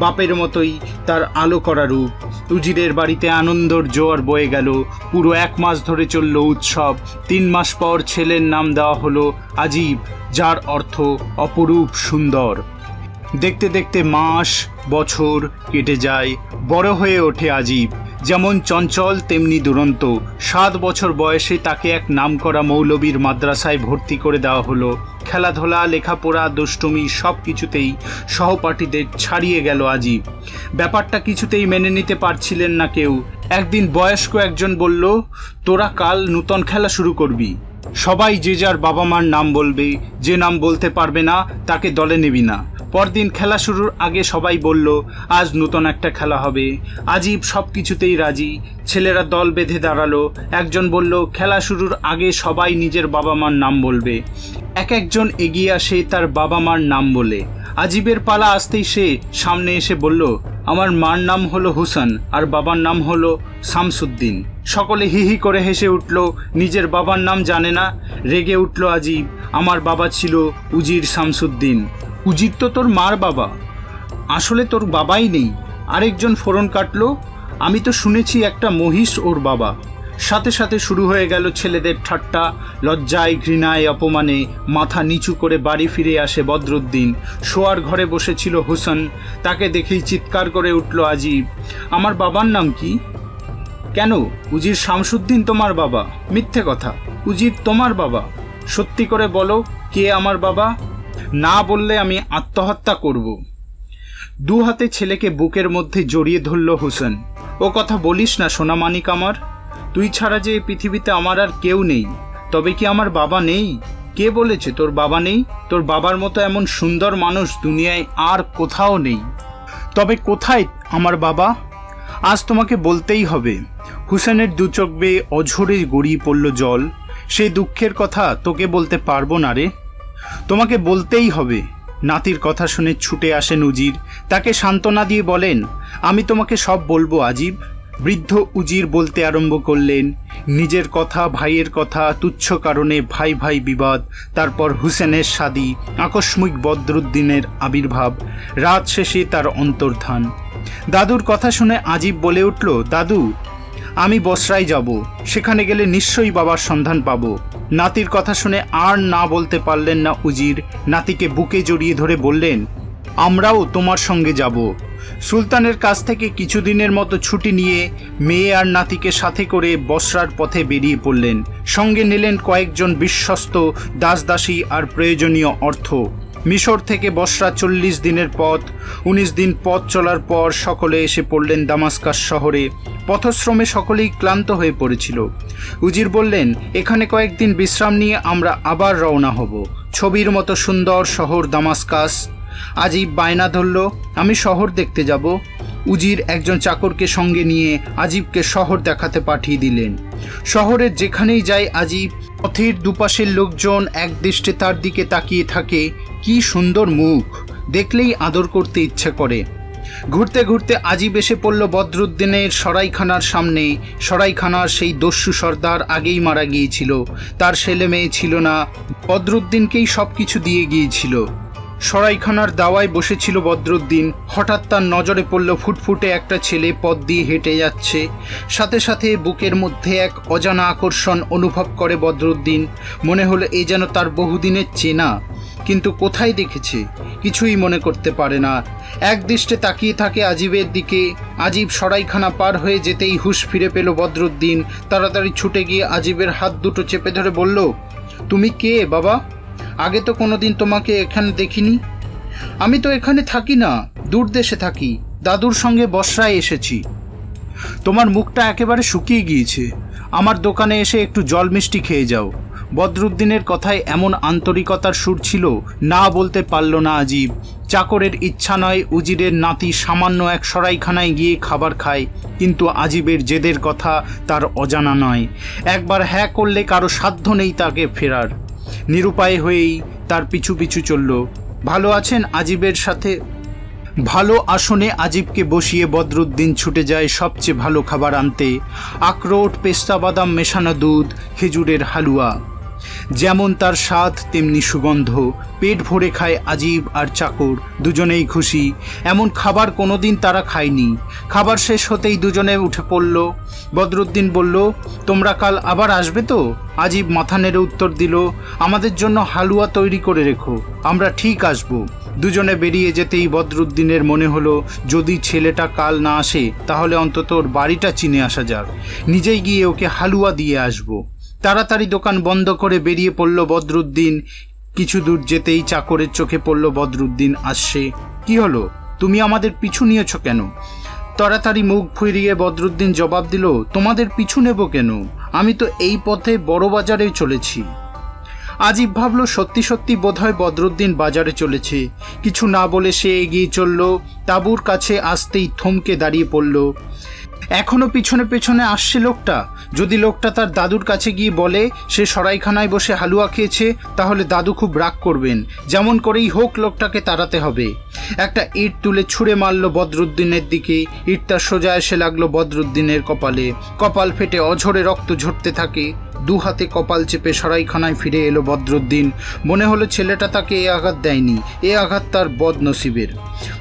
বাপের মতোই তার আলো করা রূপ। উজিরের বাড়িতে আনন্দর জোয়ার বয়ে গেল। পুরো 1 মাস ধরে চলল উৎসব। 3 মাস পর ছেলের নাম দেওয়া হলো আজিব, যার অর্থ অপরূপ সুন্দর। দেখতে দেখতে মাস বছর কেটে যায়, বড় হয়ে ওঠে আজিব। যেমন চঞ্চল তেমনি দুরন্ত। 7 বছর বয়সে তাকে এক নামকরা মৌলবীর মাদ্রাসায় ভর্তি করে দেওয়া হলো। খেলাধুলা, লেখাপড়া, দুষ্টুমি সব কিছুতেই সহপাঠীদের ছাড়িয়ে গেল আজিব। ব্যাপারটা কিছুতেই মেনে নিতে পারছিলেন না কেউ। একদিন বয়স্ক একজন বলল, তোরা কাল নূতন খেলা শুরু করবি। সবাই যে যার বাবা মার নাম বলবে, যে নাম বলতে পারবে না তাকে দলে নেবি না। পরদিন খেলা শুরুর আগে সবাই বলল, আজ নূতন একটা খেলা হবে। আজিব সব কিছুতেই রাজি। ছেলেরা দল বেঁধে দাঁড়ালো। একজন বলল, খেলা শুরুর আগে সবাই নিজের বাবা মার নাম বলবে। একজন এগিয়ে আসে তার বাবা মার নাম বলে। আজিবের পালা আসতেই সে সামনে এসে বলল, আমার মার নাম হলো হুসেন আর বাবার নাম হলো শামসুদ্দিন। সকলে হিহি করে হেসে উঠল। নিজের বাবার নাম জানে না। রেগে উঠল আজিব, আমার বাবা ছিল উজির শামসুদ্দিন। উজির তো তোর মার বাবা, আসলে তোর বাবাই নেই। আরেকজন ফোরন কাটলো, আমি তো শুনেছি একটা মহিষ ওর বাবা। সাথে সাথে শুরু হয়ে গেল ছেলেদের ঠাট্টা। লজ্জায়, ঘৃণায়, অপমানে মাথা নিচু করে বাড়ি ফিরে আসে বদরুদ্দিন। শোয়ার ঘরে বসেছিল হুসেন। তাকে দেখেই চিৎকার করে উঠল আজিব, আমার বাবার নাম কি? কেন, উজির শামসুদ্দিন তোমার বাবা? মিথ্যে কথা, উজির তোমার বাবা। সত্যি করে বলো, কে আমার বাবা? না বললে আমি আত্মহত্যা করব। 2 হাতে ছেলেকে বুকের মধ্যে জড়িয়ে ধরল হুসেন। ও কথা বলিস না সোনামানিক আমার, তুই ছাড়া যে পৃথিবীতে আমার আর কেউ নেই। তবে কি আমার বাবা নেই? কে বলেছে তোর বাবা নেই? তোর বাবার মতো এমন সুন্দর মানুষ দুনিয়ায় আর কোথাও নেই। তবে কোথায় আমার বাবা? আজ তোমাকে বলতেই হবে। হুসেনের 2 চোখ বেয়ে অঝরে গড়িয়ে পড়ল জল। সেই দুঃখের কথা তোকে বলতে পারবো না রে, তোমাকে বলতেই হবে। নাতির কথা শুনে ছুটে আসেন উজির। তাকে সান্ত্বনা দিয়ে বলেন, আমি তোমাকে সব বলবো আজিব। বৃদ্ধ উজির বলতে আরম্ভ করলেন নিজের কথা, ভাইয়ের কথা, তুচ্ছ কারণে ভাই ভাই বিবাদ, তারপর হুসেনের শাদী, আকস্মিক বদরুদ্দিনের আবির্ভাব, রাত শেষে তার অন্তর্ধান। দাদুর কথা শুনে আজিব বলে উঠল, দাদু, আমি বসরায় যাব, সেখানে গেলে নিশ্চয়ই বাবার সন্ধান পাব। নাতির কথা শুনে আর না বলতে পারলেন না উজির। নাতিকে বুকে জড়িয়ে ধরে বললেন, আমরাও তোমার সঙ্গে যাব। সুলতানের কাছ থেকে কিছুদিনের মতো ছুটি নিয়ে মেয়ে আর নাতিকে সাথে করে বসরার পথে বেরিয়ে পড়লেন। সঙ্গে নিলেন কয়েকজন বিশ্বস্ত দাসদাসী আর প্রয়োজনীয় অর্থ। মিশর থেকে বসরা 40 দিনের পথ। 19 দিন পথ চলার পর সকলে এসে পড়লেন দামাস্কাস শহরে। পথশ্রমে সকলেই ক্লান্ত হয়ে পড়েছিল। উজির বললেন, এখানে কয়েকদিন বিশ্রাম নিয়ে আমরা আবার রওনা হব। ছবির মতো সুন্দর শহর দামাস্কাস। আজিব বায়না ধরল, আমি শহর দেখতে যাব। উজির একজন চাকরকে সঙ্গে নিয়ে আজিবকে শহর দেখাতে পাঠিয়ে দিলেন। শহরের যেখানেই যায় আজিব, পথের দুপাশের লোকজন একদৃষ্টে তার দিকে তাকিয়ে থাকে। কি সুন্দর মুখ, দেখলেই আদর করতে ইচ্ছে করে। ঘুরতে ঘুরতে আজিব এসে পড়ল বদরুদ্দিনের সরাইখানার সামনে। সরাইখানার সেই দস্যু সর্দার আগেই মারা গিয়েছিল, তার ছেলে মেয়ে ছিল না, বদরুদ্দিনকেই সব কিছু দিয়ে গিয়েছিল। সরাইখানার দাওয়ায় বসেছিল বদরুদ্দিন। হঠাৎ তার নজরে পড়ল ফুটফুটে একটা ছেলে পথ দিয়ে হেঁটে যাচ্ছে। সাথে সাথে বুকের মধ্যে এক অজানা আকর্ষণ অনুভব করে বদরুদ্দিন। মনে হলো এ যেন তার বহুদিনের চেনা, কিন্তু কোথায় দেখেছে কিছুই মনে করতে পারে না। একদৃষ্টে তাকিয়ে থাকে আজিবের দিকে। আজিব সরাইখানা পার হয়ে যেতেই হুঁশ ফিরে পেল বদরুদ্দিন। তাড়াতাড়ি ছুটে গিয়ে আজিবের হাত দুটো চেপে ধরে বলল, তুমি কে বাবা? আগে তো কোনোদিন তোমাকে এখানে দেখিনি। আমি তো এখানে থাকি না, দূর দেশে থাকি, দাদুর সঙ্গে বসরায় এসেছি। তোমার মুখটা একেবারে শুকিয়ে গিয়েছে, আমার দোকানে এসে একটু জল মিষ্টি খেয়ে যাও। বদরুদ্দিনের কথায় এমন আন্তরিকতার সুর ছিল, না বলতে পারল না আজিব। চাকরের ইচ্ছা নয় উজিরের নাতি সামান্য এক সরাইখানায় গিয়ে খাবার খায়, কিন্তু আজিবের জেদের কথা তার অজানা নয়। একবার হ্যাঁ করলে কারো সাধ্য নেই তাকে ফেরার। নিরুপায় হয়েই তার পিছু পিছু চলল। ভালো আছেন আজিবের সাথে। ভালো আসনে আজিবকে বসিয়ে বদরুদ্দিন ছুটে যায় সবচেয়ে ভালো খাবার আনতে। আখরোট, পেস্তা বাদাম মেশানো দুধ, খেজুরের হালুয়া। যেমন তার স্বাদ তেমনি সুগন্ধ। পেট ভরে খায় আজিব আর চাকর, দুজনেই খুশি। এমন খাবার কোনোদিন তারা খায়নি। খাবার শেষ হতেই দুজনে উঠে পড়ল। বদরুদ্দিন বলল, তোমরা কাল আবার আসবে তো? আজিব মাথা নেড়ে উত্তর দিল, আমাদের জন্য হালুয়া তৈরি করে রেখো, আমরা ঠিক আসব। দুজনে বেরিয়ে যেতেই বদরুদ্দিনের মনে হলো, যদি ছেলেটা কাল না আসে তাহলে অন্তত ওর বাড়িটা চিনে আসা যাক, নিজেই গিয়ে ওকে হালুয়া দিয়ে আসবো। তাড়াতাড়ি দোকান বন্ধ করে বেরিয়ে পড়ল বদরুদ্দিন। কিছু দূর যেতেই চাকরের চোখে পড়ল বদরুদ্দিন আসছে। কি হলো, তুমি আমাদের পিছু নিয়েছ কেন? তাড়াতাড়ি মুখ ফিরিয়ে বদরুদ্দিন জবাব দিল, তোমাদের পিছু নেব কেন? আমি তো এই পথে বড় বাজারে চলেছি। আজিব ভাবল, সত্যি সত্যি বোধহয় বদরুদ্দিন বাজারে চলেছে। কিছু না বলে সে এগিয়ে চলল। তাঁবুর কাছে আসতেই থমকে দাঁড়িয়ে পড়ল। এখনো পিছনে পেছনে আসছে লোকটা। যদি লোকটা তার দাদুর কাছে গিয়ে বলে সে সরাইখানায় বসে হালুয়া খেয়েছে, তাহলে দাদু খুব রাগ করবেন। যেমন করেই হোক লোকটাকে তাড়াতে হবে। একটা ইট তুলে ছুঁড়ে মারল বদরুদ্দিনের দিকে। ইটটা সোজা এসে লাগলো বদরুদ্দিনের কপালে। কপাল ফেটে অঝরে রক্ত ঝরতে থাকে। দু হাতে কপাল চেপে সরাইখানায় ফিরে এলো বদরুদ্দিন। মনে হলো ছেলেটা তাকে এ আঘাত দেয়নি, এ আঘাত তার বদনসিবের।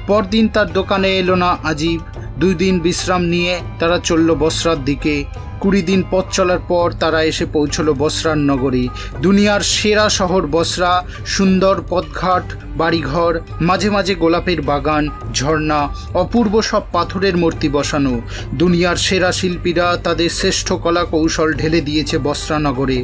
পরদিন তার দোকানে এলো না আজিব। 2 দিন বিশ্রাম নিয়ে তারা চলল বসরার দিকে। 20 দিন পথ চলার পর তারা এসে পৌঁছল বসরার নগরী। দুনিয়ার সেরা শহর বসরা। সুন্দর পথঘাট, বাড়িঘর, মাঝে মাঝে গোলাপের বাগান, ঝর্ণা, অপূর্ব সব পাথরের মূর্তি বসানো। দুনিয়ার সেরা শিল্পীরা তাদের শ্রেষ্ঠ কলা কৌশল ঢেলে দিয়েছে বসরা নগরে।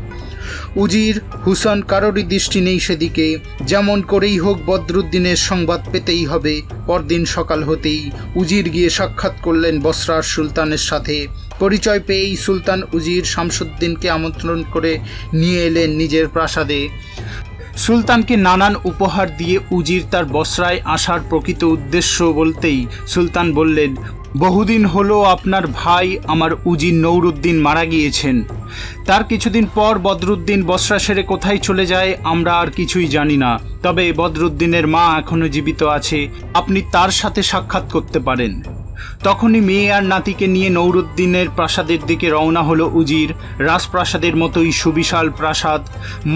উজির, হুসেন কারোরই দৃষ্টি নেই সেদিকে। যেমন করেই হোক বদরুদ্দিনের সংবাদ পেতেই হবে। পরদিন সকাল হতেই উজির গিয়ে সাক্ষাৎ করলেন বসরার সুলতানের সাথে। পরিচয় পেয়েই সুলতান উজির শামসুদ্দিনকে আমন্ত্রণ করে নিয়ে এলেন নিজের প্রাসাদে। সুলতানকে নানান উপহার দিয়ে উজির তার বসরায় আসার প্রকৃত উদ্দেশ্য বলতেই সুলতান বললেন, বহুদিন হলো আপনার ভাই আমার উজির নৌরুদ্দিন মারা গিয়েছেন। তার কিছুদিন পর বদরুদ্দিন বসরা সেরে কোথায় চলে যায় আমরা আর কিছুই জানি না। তবে বদরুদ্দিনের মা এখনও জীবিত আছে, আপনি তার সাথে সাক্ষাৎ করতে পারেন। তখনই মেয়ে আর নাতিকে নিয়ে নৌরুদ্দিনের প্রাসাদের দিকে রওনা হলো উজির। রাজপ্রাসাদের মতোই সুবিশাল প্রাসাদ।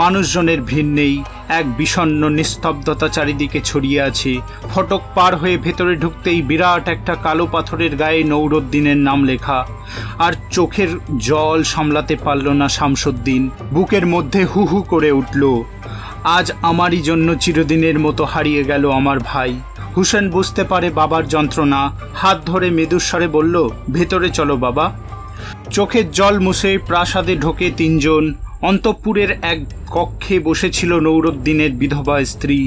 মানুষজনের ভিড় নেই। এক বিষণ্ণ নিস্তব্ধতা চারিদিকে ছড়িয়ে আছে। ফটক পার হয়ে ভেতরে ঢুকতেই বিরাট একটা কালো পাথরের গায়ে নৌরুদ্দিনের নাম লেখা। আর চোখের জল সামলাতে পারল না শামসুদ্দিন। বুকের মধ্যে হু হু করে উঠল, আজ আমারই জন্য চিরদিনের মতো হারিয়ে গেল আমার ভাই। হুসেন বুঝতে পারে বাবার যন্ত্রণা। হাত ধরে মৃদুস্বরে বলল, ভেতরে চলো বাবা। চোখের জল মুছে প্রাসাদে ঢোকে 3 জন। অন্তঃপুরের এক কক্ষে বসেছিল নৌরুদ্দিনের বিধবা স্ত্রী।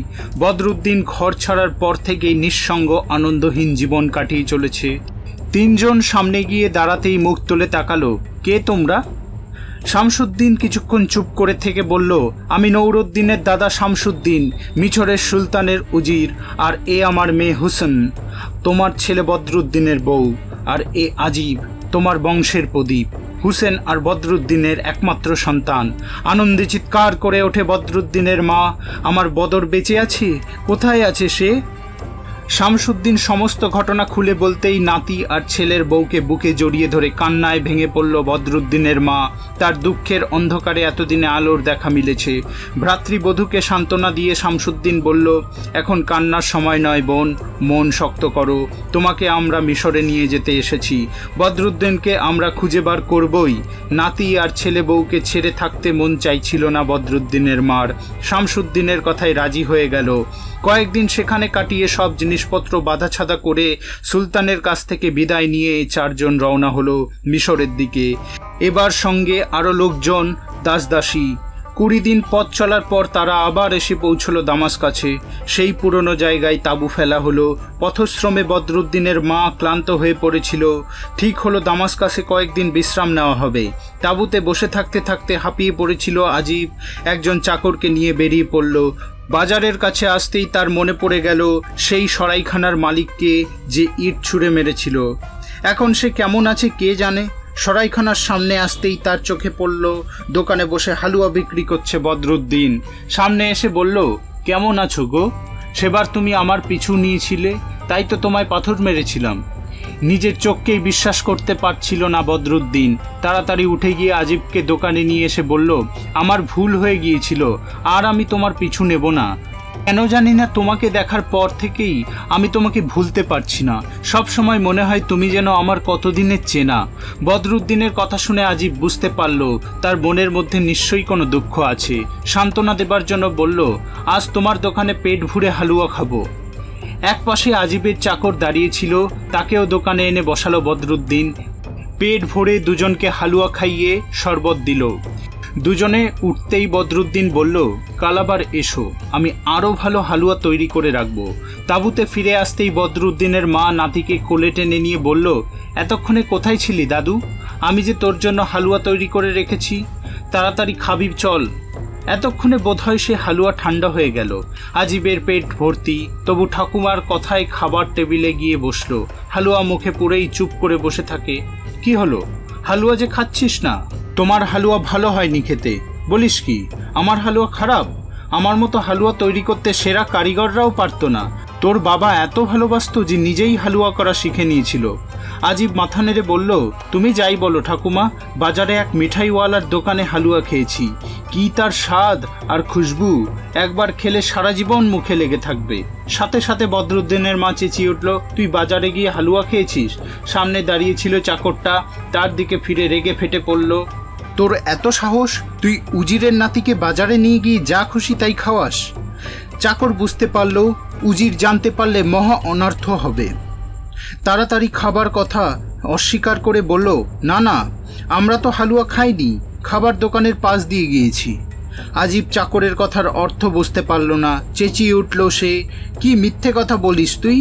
বদরুদ্দিন ঘর ছাড়ার পর থেকেই নিঃসঙ্গ আনন্দহীন জীবন কাটিয়ে চলেছে। 3 জন সামনে গিয়ে দাঁড়াতেই মুখ তুলে তাকালো, কে তোমরা? শামসুদ্দিন কিছুক্ষণ চুপ করে থেকে বলল, আমি নৌরুদ্দিনের দাদা শামসুদ্দিন, মিছরের সুলতানের উজির, আর এ আমার মেয়ে হুসেন, তোমার ছেলে বদরুদ্দিনের বউ, আর এ আজিব, তোমার বংশের প্রদীপ। হুসেন আর বদরুদ্দিনের একমাত্র সন্তান। আনন্দে চিৎকার করে ওঠে বদরুদ্দিনের মা, আমার বদর বেঁচে আছে? কোথায় আছে সে? শামসুদ্দিন সমস্ত ঘটনা খুলে বলতেই নাতি আর ছেলের বউকে বুকে জড়িয়ে ধরে কান্নায় ভেঙে পড়ল বদরুদ্দিনের মা। তার দুঃখের অন্ধকারে এতদিনে আলোর দেখা মিলেছে। ভ্রাতৃবধূকে সান্ত্বনা দিয়ে শামসুদ্দিন বলল, এখন কান্নার সময় নয় বোন, মন শক্ত করো। তোমাকে আমরা মিশরে নিয়ে যেতে এসেছি। বদরুদ্দিনকে আমরা খুঁজে বার করবই। নাতি আর ছেলে বউকে ছেড়ে থাকতে মন চাইছিল না বদরুদ্দিনের মার। শামসুদ্দিনের কথায় রাজি হয়ে গেল। কয়েকদিন সেখানে কাটিয়ে সব জিনিসপত্র বাঁধাছাদা করে সুলতানের কাছ থেকে বিদায় নিয়ে চারজন রওনা হলো মিশরের দিকে। এবার সঙ্গে আরও লোকজন, দাসদাসী। 20 দিন পথ চলার পর তারা আবার এসে পৌঁছলো দামাস্কাসে। সেই পুরনো জায়গায় তাঁবু ফেলা হলো। পথশ্রমে বদরুদ্দিনের মা ক্লান্ত হয়ে পড়েছিল। ঠিক হলো দামাস্কাসে কয়েকদিন বিশ্রাম নেওয়া হবে। তাঁবুতে বসে থাকতে থাকতে হাঁপিয়ে পড়েছিল আজিব। একজন চাকরকে নিয়ে বেরিয়ে পড়ল। বাজারের কাছে আসতেই তার মনে পড়ে গেল সেই সরাইখানার মালিককে যে ইট ছুঁড়ে মেরেছিল। এখন সে কেমন আছে কে জানে। সরাইখানার সামনে আসতেই তার চোখে পড়ল দোকানে বসে হালুয়া বিক্রি করছে বদরুদ্দিন। সামনে এসে বলল, কেমন আছো গো? সেবার তুমি আমার পিছু নিয়েছিলে, তাই তো তোমায় পাথর মেরেছিলাম। নিজের চোখকেই বিশ্বাস করতে পারছিল না বদরুদ্দিন। তাড়াতাড়ি উঠে গিয়ে আজিবকে দোকানে নিয়ে এসে বলল, আমার ভুল হয়ে গিয়েছিল, আর আমি তোমার পিছু নেব না। কেন জানি না তোমাকে দেখার পর থেকেই আমি তোমাকে ভুলতে পারছি না। সব সময় মনে হয় তুমি যেন আমার কতদিনের চেনা। বদরুদ্দিনের কথা শুনে আজিব বুঝতে পারল তার বোনের মধ্যে নিশ্চয়ই কোনো দুঃখ আছে। সান্ত্বনা দেবার জন্য বলল, আজ তোমার দোকানে পেট ভরে হালুয়া খাবো। এক পাশে আজিবের চাকর দাঁড়িয়েছিল, তাকেও দোকানে এনে বসালো বদরুদ্দিন। পেট ভরে দুজনকে হালুয়া খাইয়ে শরবত দিল। দুজনে উঠতেই বদরুদ্দিন বলল, কাল আবার এসো, আমি আরও ভালো হালুয়া তৈরি করে রাখবো। তাঁবুতে ফিরে আসতেই বদরুদ্দিনের মা নাতিকে কোলে টেনে নিয়ে বলল, এতক্ষণে কোথায় ছিলি দাদু? আমি যে তোর জন্য হালুয়া তৈরি করে রেখেছি, তাড়াতাড়ি খাবি চল। এতক্ষণে বোধহয় সে হালুয়া ঠান্ডা হয়ে গেল। আজিবের পেট ভর্তি, তবু ঠাকুমার কথায় খাবার টেবিলে গিয়ে বসলো। হালুয়া মুখে পুরেই চুপ করে বসে থাকে। কি হলো, হালুয়া যে খাচ্ছিস না? তোমার হালুয়া ভালো হয়নি খেতে। বলিস কি, আমার হালুয়া খারাপ? আমার মতো হালুয়া তৈরি করতে সেরা কারিগররাও পারতো না। তোর বাবা এত ভালোবাসতো যে নিজেই হালুয়া করা শিখে নিয়েছিল। আজিব মাথা নেড়ে বলল, তুমি যাই বলো ঠাকুমা, বাজারে এক মিঠাইওয়ালার দোকানে হালুয়া খেয়েছি। কি তার স্বাদ আর খুশবু, একবার খেলে সারা জীবন মুখে লেগে থাকবে। সাথে সাথে বদরুদ্দিনের মা চেঁচিয়ে উঠল, তুই বাজারে গিয়ে হালুয়া খেয়েছিস? সামনে দাঁড়িয়েছিল চাকরটা, তার দিকে ফিরে রেগে ফেটে পড়ল, তোর এত সাহস, তুই উজিরের নাতিকে বাজারে নিয়ে গিয়ে যা খুশি তাই খাওয়াস? চাকর বুঝতে পারল উজির জানতে পারলে মহা অনর্থ হবে। তাড়াতাড়ি খাবার কথা অস্বীকার করে বলল, না না, আমরা তো হালুয়া খাইনি, খাবার দোকানের পাশ দিয়ে গিয়েছি। আজিব চাকরের কথার অর্থ বুঝতে পারল না, চেঁচিয়ে উঠল সে, কি মিথ্যে কথা বলিস তুই?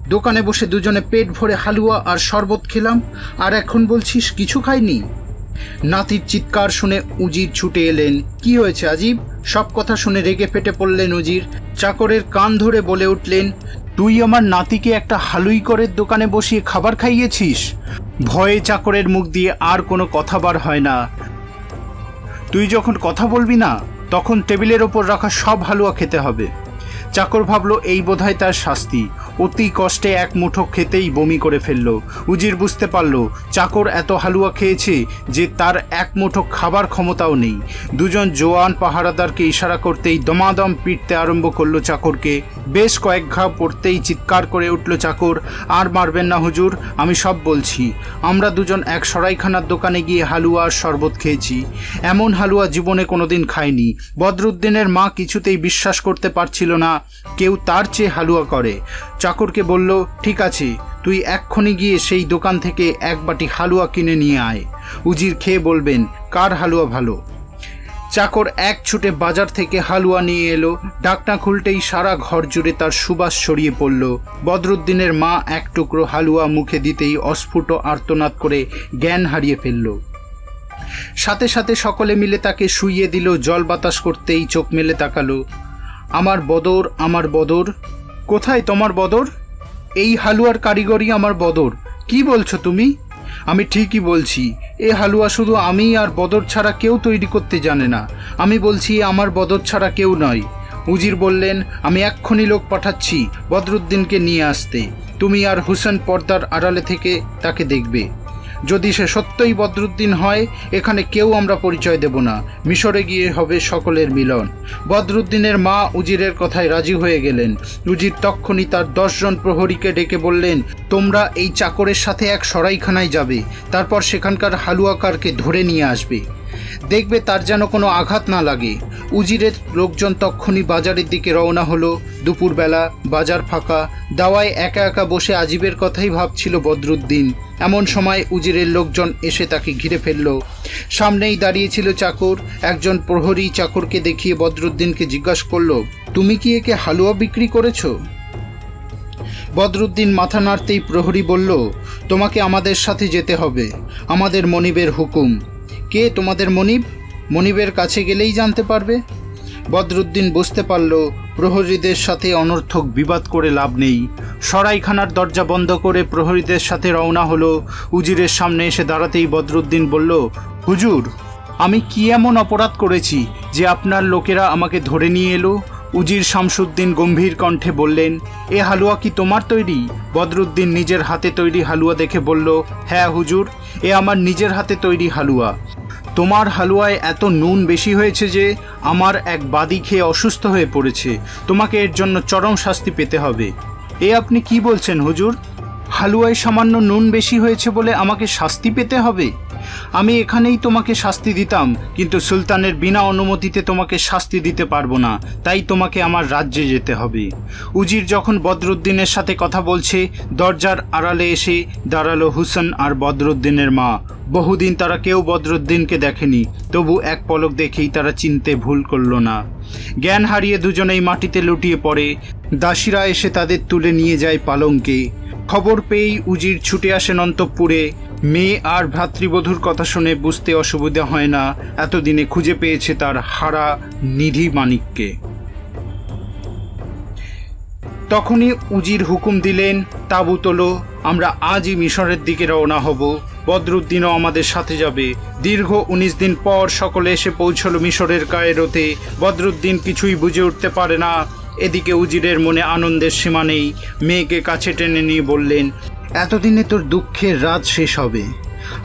দোকানে বসে দুজনে পেট ভরে হালুয়া আর শরবত খেলাম, আর এখন বলছিস কিছু খাইনি? নাতির চিৎকার শুনে উজির ছুটে এলেন। কি হয়েছে আজিব? সব কথা শুনে রেগে ফেটে পড়লেন উজির। চাকরের কান ধরে বলে উঠলেন, তুই আমার নাতিকে একটা হালুই করের দোকানে বসিয়ে খাবার খাইয়েছিস? ভয়ে চাকরের মুখ দিয়ে আর কোনো কথা বার হয় না। তুই যখন কথা বলবি না, তখন টেবিলের ওপর রাখা সব হালুয়া খেতে হবে। চাকর ভাবল এই বোধহয় তার শাস্তি। অতি কষ্টে এক মুঠো খেতেই বমি করে ফেলল। উজির বুঝতে পারল চাকর এত হালুয়া খেয়েছে যে তার এক মুঠো খাবার ক্ষমতাও নেই। দুজন জোয়ান পাহারাদারকে ইশারা করতেই দমাদম পিটতে আরম্ভ করলো চাকরকে। বেশ কয়েক ঘা পড়তেই চিৎকার করে উঠল চাকর, আর মারবেন না হুজুর, আমি সব বলছি। আমরা দুজন এক সরাইখানার দোকানে গিয়ে হালুয়া আর শরবত খেয়েছি। এমন হালুয়া জীবনে কোনোদিন খায়নি। বদরুদ্দিনের মা কিছুতেই বিশ্বাস করতে পারছিল না কেউ তার চেয়ে হালুয়া করে। চাকরকে বলল, ঠিক আছে, তুই এক্ষুনি গিয়ে সেই দোকান থেকে এক বাটি হালুয়া কিনে নিয়ে আয়। উজির খেয়ে বলবেন কার হালুয়া ভালো। চাকর এক ছুটে বাজার থেকে হালুয়া নিয়ে এলো। ঢাকনা খুলতেই সারা ঘর জুড়ে তার সুবাস ছড়িয়ে পড়ল। বদরুদ্দিনের মা এক টুকরো হালুয়া মুখে দিতেই অস্ফুট আর্তনাদ করে জ্ঞান হারিয়ে ফেলল। সাথে সাথে সকলে মিলে তাকে শুইয়ে দিল। জল বাতাস করতেই চোখ মেলে তাকালো। আমার বদর, আমার বদর। কোথায় তোমার বদর? এই হালুয়ার কারিগরি আমার বদর। কি বলছো তুমি? আমি ঠিকই বলছি, এ হালুয়া শুধু আমি আর বদর ছাড়া কেউ তৈরি করতে জানে না। আমি বলছি আমার বদর ছাড়া কেউ নয়। উজির বললেন, আমি এক্ষুনি লোক পাঠাচ্ছি বদরুদ্দিনকে নিয়ে আসতে। তুমি আর হুসেন পর্দার আড়ালে থেকে তাকে দেখবে। যদি সে সত্যই বদরুদ্দিন হয়, এখানে কেউ আমরা পরিচয় দেব না। মিশরে গিয়ে হবে সকলের মিলন। বদরুদ্দিনের মা উজিরের কথায় রাজি হয়ে গেলেন। উজির তক্ষুনি তার 10 জন প্রহরীকে ডেকে বললেন, তোমরা এই চাকরের সাথে এক সরাইখানায় যাবে, তারপর সেখানকার হালুয়াকারকে ধরে নিয়ে আসবে। দেখবে তার যেন কোনো আঘাত না লাগে। উজিরের লোকজন তক্ষুনি বাজারের দিকে রওনা হলো। দুপুরবেলা বাজার ফাঁকা। দাওয়ায় একা একা বসে আজিবের কথাই ভাবছিল বদরুদ্দিন। এমন সময় উজিরের লোকজন এসে তাকে ঘিরে ফেলল। সামনেই দাঁড়িয়েছিল চাকর। একজন প্রহরী চাকরকে দেখিয়ে বদরুদ্দিনকে জিজ্ঞাসা করলো, তুমি কি একে হালুয়া বিক্রি করেছো? বদরুদ্দিন মাথা নাড়তেই প্রহরী বলল, তোমাকে আমাদের সাথে যেতে হবে, আমাদের মনিবের হুকুম। কে তোমাদের মনিব? মনিবের কাছে গেলেই জানতে পারবে। বদরুদ্দিন বুঝতে পারল প্রহরীদের সাথে অনর্থক বিবাদ করে লাভ নেই। সরাইখানার দরজা বন্ধ করে প্রহরীদের সাথে রওনা হলো। উজিরের সামনে এসে দাঁড়াতেই বদরুদ্দিন বলল, হুজুর, আমি কি এমন অপরাধ করেছি যে আপনার লোকেরা আমাকে ধরে নিয়ে এলো? উজির শামসুদ্দিন গম্ভীর কণ্ঠে বললেন, এ হালুয়া কি তোমার তৈরি? বদরুদ্দিন নিজের হাতে তৈরি হালুয়া দেখে বলল, হ্যাঁ হুজুর, এ আমার নিজের হাতে তৈরি হালুয়া। তোমার হালুয়ায় এত নুন বেশি হয়েছে যে আমার এক বাদী খেয়ে অসুস্থ হয়ে পড়েছে। তোমাকে এর জন্য চরম শাস্তি পেতে হবে। এ আপনি কি বলছেন হুজুর? হালুয়ায় সামান্য নুন বেশি হয়েছে বলে আমাকে শাস্তি পেতে হবে? আমি এখানেই তোমাকে শাস্তি দিতাম, কিন্তু সুলতানের বিনা অনুমতিতে তোমাকে শাস্তি দিতে পারবো না। তাই তোমাকে আমার রাজ্যে যেতে হবে। উজির যখন বদরুদ্দিনের সাথে কথা বলছে, দরজার আড়ালে এসে দাঁড়ালো হুসেন আর বদরুদ্দিনের মা। বহুদিন তারা কেউ বদরুদ্দিনকে দেখেনি, তবু এক পলক দেখেই তারা চিনতে ভুল করল না। জ্ঞান হারিয়ে দুজনেই মাটিতে লুটিয়ে পড়ে। দাসীরা এসে তাদের তুলে নিয়ে যায় পালঙ্কে। খবর পেয়েই উজির ছুটে আসেন অন্তঃপুরে। মেয়ে আর ভ্রাতৃবধূর কথা শুনে বুঝতে অসুবিধা হয় না, এতদিনে খুঁজে পেয়েছে তার হারা নিধি মানিককে। তখনই উজির হুকুম দিলেন, তাঁবু তোলো, আমরা আজই মিশরের দিকে রওনা হব। বদরুদ্দিনও আমাদের সাথে যাবে। দীর্ঘ 19 দিন পর সকলে এসে পৌঁছল মিশরের কায়রোতে। বদরুদ্দিন কিছুই বুঝে উঠতে পারে না। এদিকে উজিরের মনে আনন্দের সীমা নেই। মেয়েকে কাছে টেনে নিয়ে বললেন, এতদিনে তোর দুঃখের রাত শেষ হবে।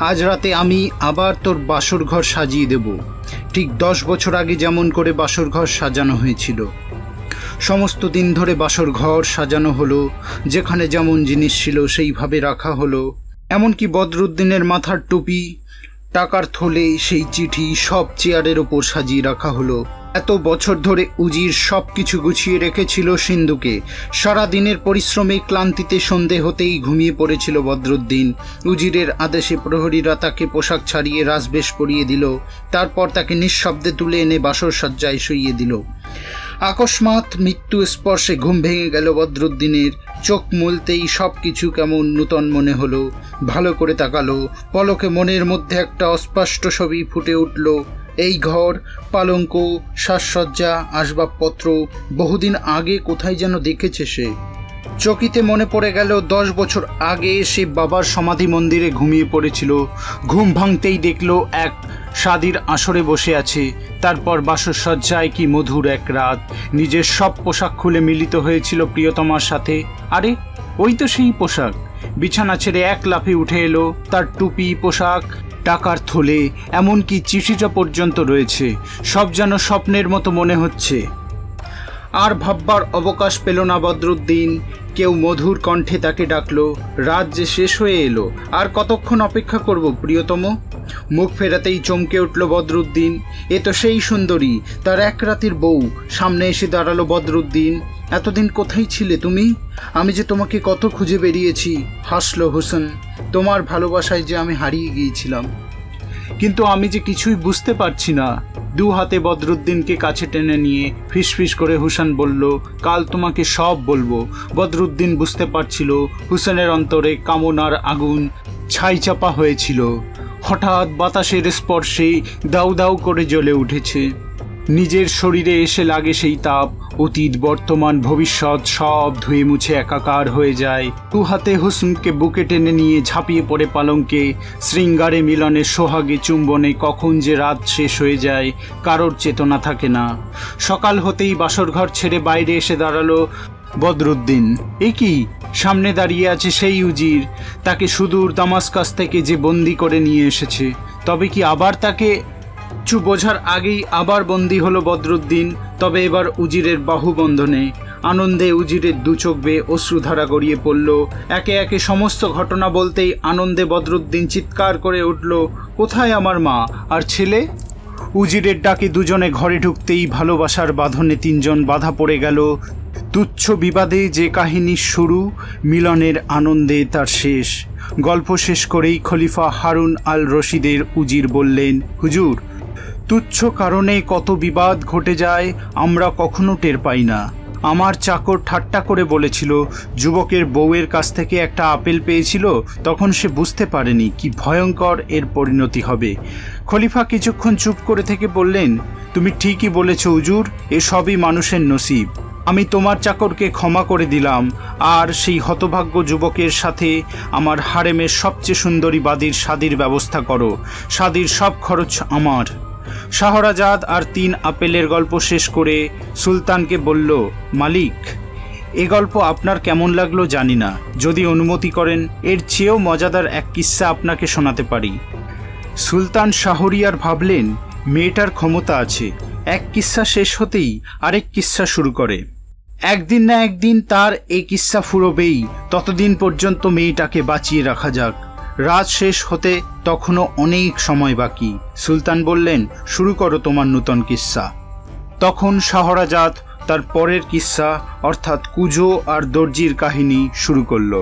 আজ রাতে আমি আবার তোর বাসর ঘর সাজিয়ে দেব, ঠিক 10 বছর আগে যেমন করে বাসর ঘর সাজানো হয়েছিল। সমস্ত দিন ধরে বাসর ঘর সাজানো হলো। যেখানে যেমন জিনিস ছিল সেইভাবে রাখা হলো। এমনকি বদরুদ্দিনের মাথার টুপি, টাকার থলে, সেই চিঠি সব চেয়ারের ওপর সাজিয়ে রাখা হলো। এত বছর ধরে উজির সব কিছু গুছিয়ে রেখেছিল সিন্ধুকে। সারা দিনের পরিশ্রমে ক্লান্তিতে সন্ধে হতেই ঘুমিয়ে পড়েছিল বদরুদ্দিন। উজিরের আদেশে প্রহরীরা তাকে পোশাক ছাড়িয়ে রাজবেশ পরিয়ে দিল। তারপর তাকে নিঃশব্দে তুলে এনে বাসর সজ্জায় শুইয়ে দিল। আকস্মাৎ মৃত্যু স্পর্শে ঘুম ভেঙে গেল বদরুদ্দিনের। চোখ মুলতেই সব কিছু কেমন নূতন মনে হলো। ভালো করে তাকালো, পলকে মনের মধ্যে একটা অস্পষ্ট ছবি ফুটে উঠল। এই ঘর, পালঙ্ক, সাজসজ্জা, আসবাবপত্র বহুদিন আগে কোথায় যেন দেখেছে সে। চকিতে মনে পড়ে গেল 10 বছর আগে সে বাবার সমাধি মন্দিরে ঘুমিয়ে পড়েছিল। ঘুম ভাঙতেই দেখল এক শাদির আসরে বসে আছে। তারপর বাসসজ্জায় কি মধুর এক রাত। নিজের সব পোশাক খুলে মিলিত হয়েছিল প্রিয়তমার সাথে। আরে ওই তো সেই পোশাক। বিছানা ছেড়ে এক লাফে উঠে এলো। তার টুপি, পোশাক, টাকার থলে, এমনকি চিঠিটা পর্যন্ত রয়েছে। সব যেন স্বপ্নের মতো মনে হচ্ছে। আর ভাববার অবকাশ পেল না বদরুদ্দিন। কেউ মধুর কণ্ঠে তাকে ডাকলো। রাত যে শেষ হয়ে এলো, আর কতক্ষণ অপেক্ষা করব প্রিয়তম? মুখ ফেরাতেই চমকে উঠল বদরুদ্দিন। এ তো সেই সুন্দরী, তার এক রাতের বউ। সামনে এসে দাঁড়ালো বদরুদ্দিন। এতদিন কোথায় ছিলে তুমি? আমি যে তোমাকে কত খুঁজে বেরিয়েছি। হাসলো হুসেন, তোমার ভালোবাসায় যে আমি হারিয়ে গিয়েছিলাম। কিন্তু আমি যে কিছুই বুঝতে পারছি না। দু হাতে বদরুদ্দিনকে কাছে টেনে নিয়ে ফিসফিস করে হুসেন বলল, কাল তোমাকে সব বলবো। বদরুদ্দিন বুঝতে পারছিল হুসেনের অন্তরে কামনার আগুন ছাইচাপা হয়েছিল। হঠাৎ বাতাসের স্পর্শে দাউ দাউ করে জ্বলে উঠেছে। নিজের শরীরে এসে লাগে সেই তাপ, অতীত বর্তমান ভবিষ্যৎ সব ধুয়ে মুছে একাকার হয়ে যায়। দু হাতে হুসনকে বুকে টেনে নিয়ে ঝাঁপিয়ে পড়ে পালঙ্কে, শৃঙ্গারে মিলনে সোহাগে চুম্বনে কখন যে রাত শেষ হয়ে যায় কারোর চেতনা থাকে না। সকাল হতেই বাসরঘর ছেড়ে বাইরে এসে দাঁড়ালো বদরুদ্দিন। এ কি, সামনে দাঁড়িয়ে আছে সেই উজির, তাকে সুদূর দামাস্কাস থেকে যে বন্দি করে নিয়ে এসেছে। তবে কি আবার তাকে? কিছু বোঝার আগেই আবার বন্দী হলো বদরুদ্দিন, তবে এবার উজিরের বাহুবন্ধনে। আনন্দে উজিরের দু চোখ বেয়ে অশ্রুধারা গড়িয়ে পড়ল। একে একে সমস্ত ঘটনা বলতেই আনন্দে বদরুদ্দিন চিৎকার করে উঠল, কোথায় আমার মা আর ছেলে? উজিরের ডাকে দুজনে ঘরে ঢুকতেই ভালোবাসার বাঁধনে তিনজন বাধা পড়ে গেল। তুচ্ছ বিবাদে যে কাহিনীর শুরু, মিলনের আনন্দে তার শেষ। গল্প শেষ করেই খলিফা হারুন আল রশিদের উজির বললেন, হুজুর, তুচ্ছ কারণে কত বিবাদ ঘটে যায় আমরা কখনো টের পাই না। আমার চাকর ঠাট্টা করে বলেছিল যুবকের বউয়ের কাছ থেকে একটা আপেল পেয়েছিল, তখন সে বুঝতে পারেনি কি ভয়ঙ্কর এর পরিণতি হবে। খলিফা কিছুক্ষণ চুপ করে থেকে বললেন, তুমি ঠিকই বলেছ হুজুর, এসবই মানুষের নসিব। আমি তোমার চাকরকে ক্ষমা করে দিলাম, আর সেই হতভাগ্য যুবকের সাথে আমার হারেমের সবচেয়ে সুন্দরী বাদীর শাদির ব্যবস্থা করো। শাদির সব খরচ আমার। শাহরাজাদ আর 3 আপেলের গল্প শেষ করে সুলতানকে বলল, মালিক, এ গল্প আপনার কেমন লাগলো জানি না, যদি অনুমতি করেন এর চেয়েও মজাদার এক কিস্সা আপনাকে শোনাতে পারি। সুলতান শাহরিয়ার ভাবলেন, মেয়েটার ক্ষমতা আছে, এক কিস্সা শেষ হতেই আরেক কিস্সা শুরু করে। একদিন না একদিন তার এই কিস্সা ফুরোবেই, ততদিন পর্যন্ত মেয়েটাকে বাঁচিয়ে রাখা যাক। রাত শেষ হতে তখনও অনেক সময় বাকি। সুলতান বললেন, শুরু করো তোমার নূতন কিস্সা। তখন শাহরাজাদ তার পরের কিস্সা অর্থাৎ কুজো আর দর্জির কাহিনী শুরু করলো।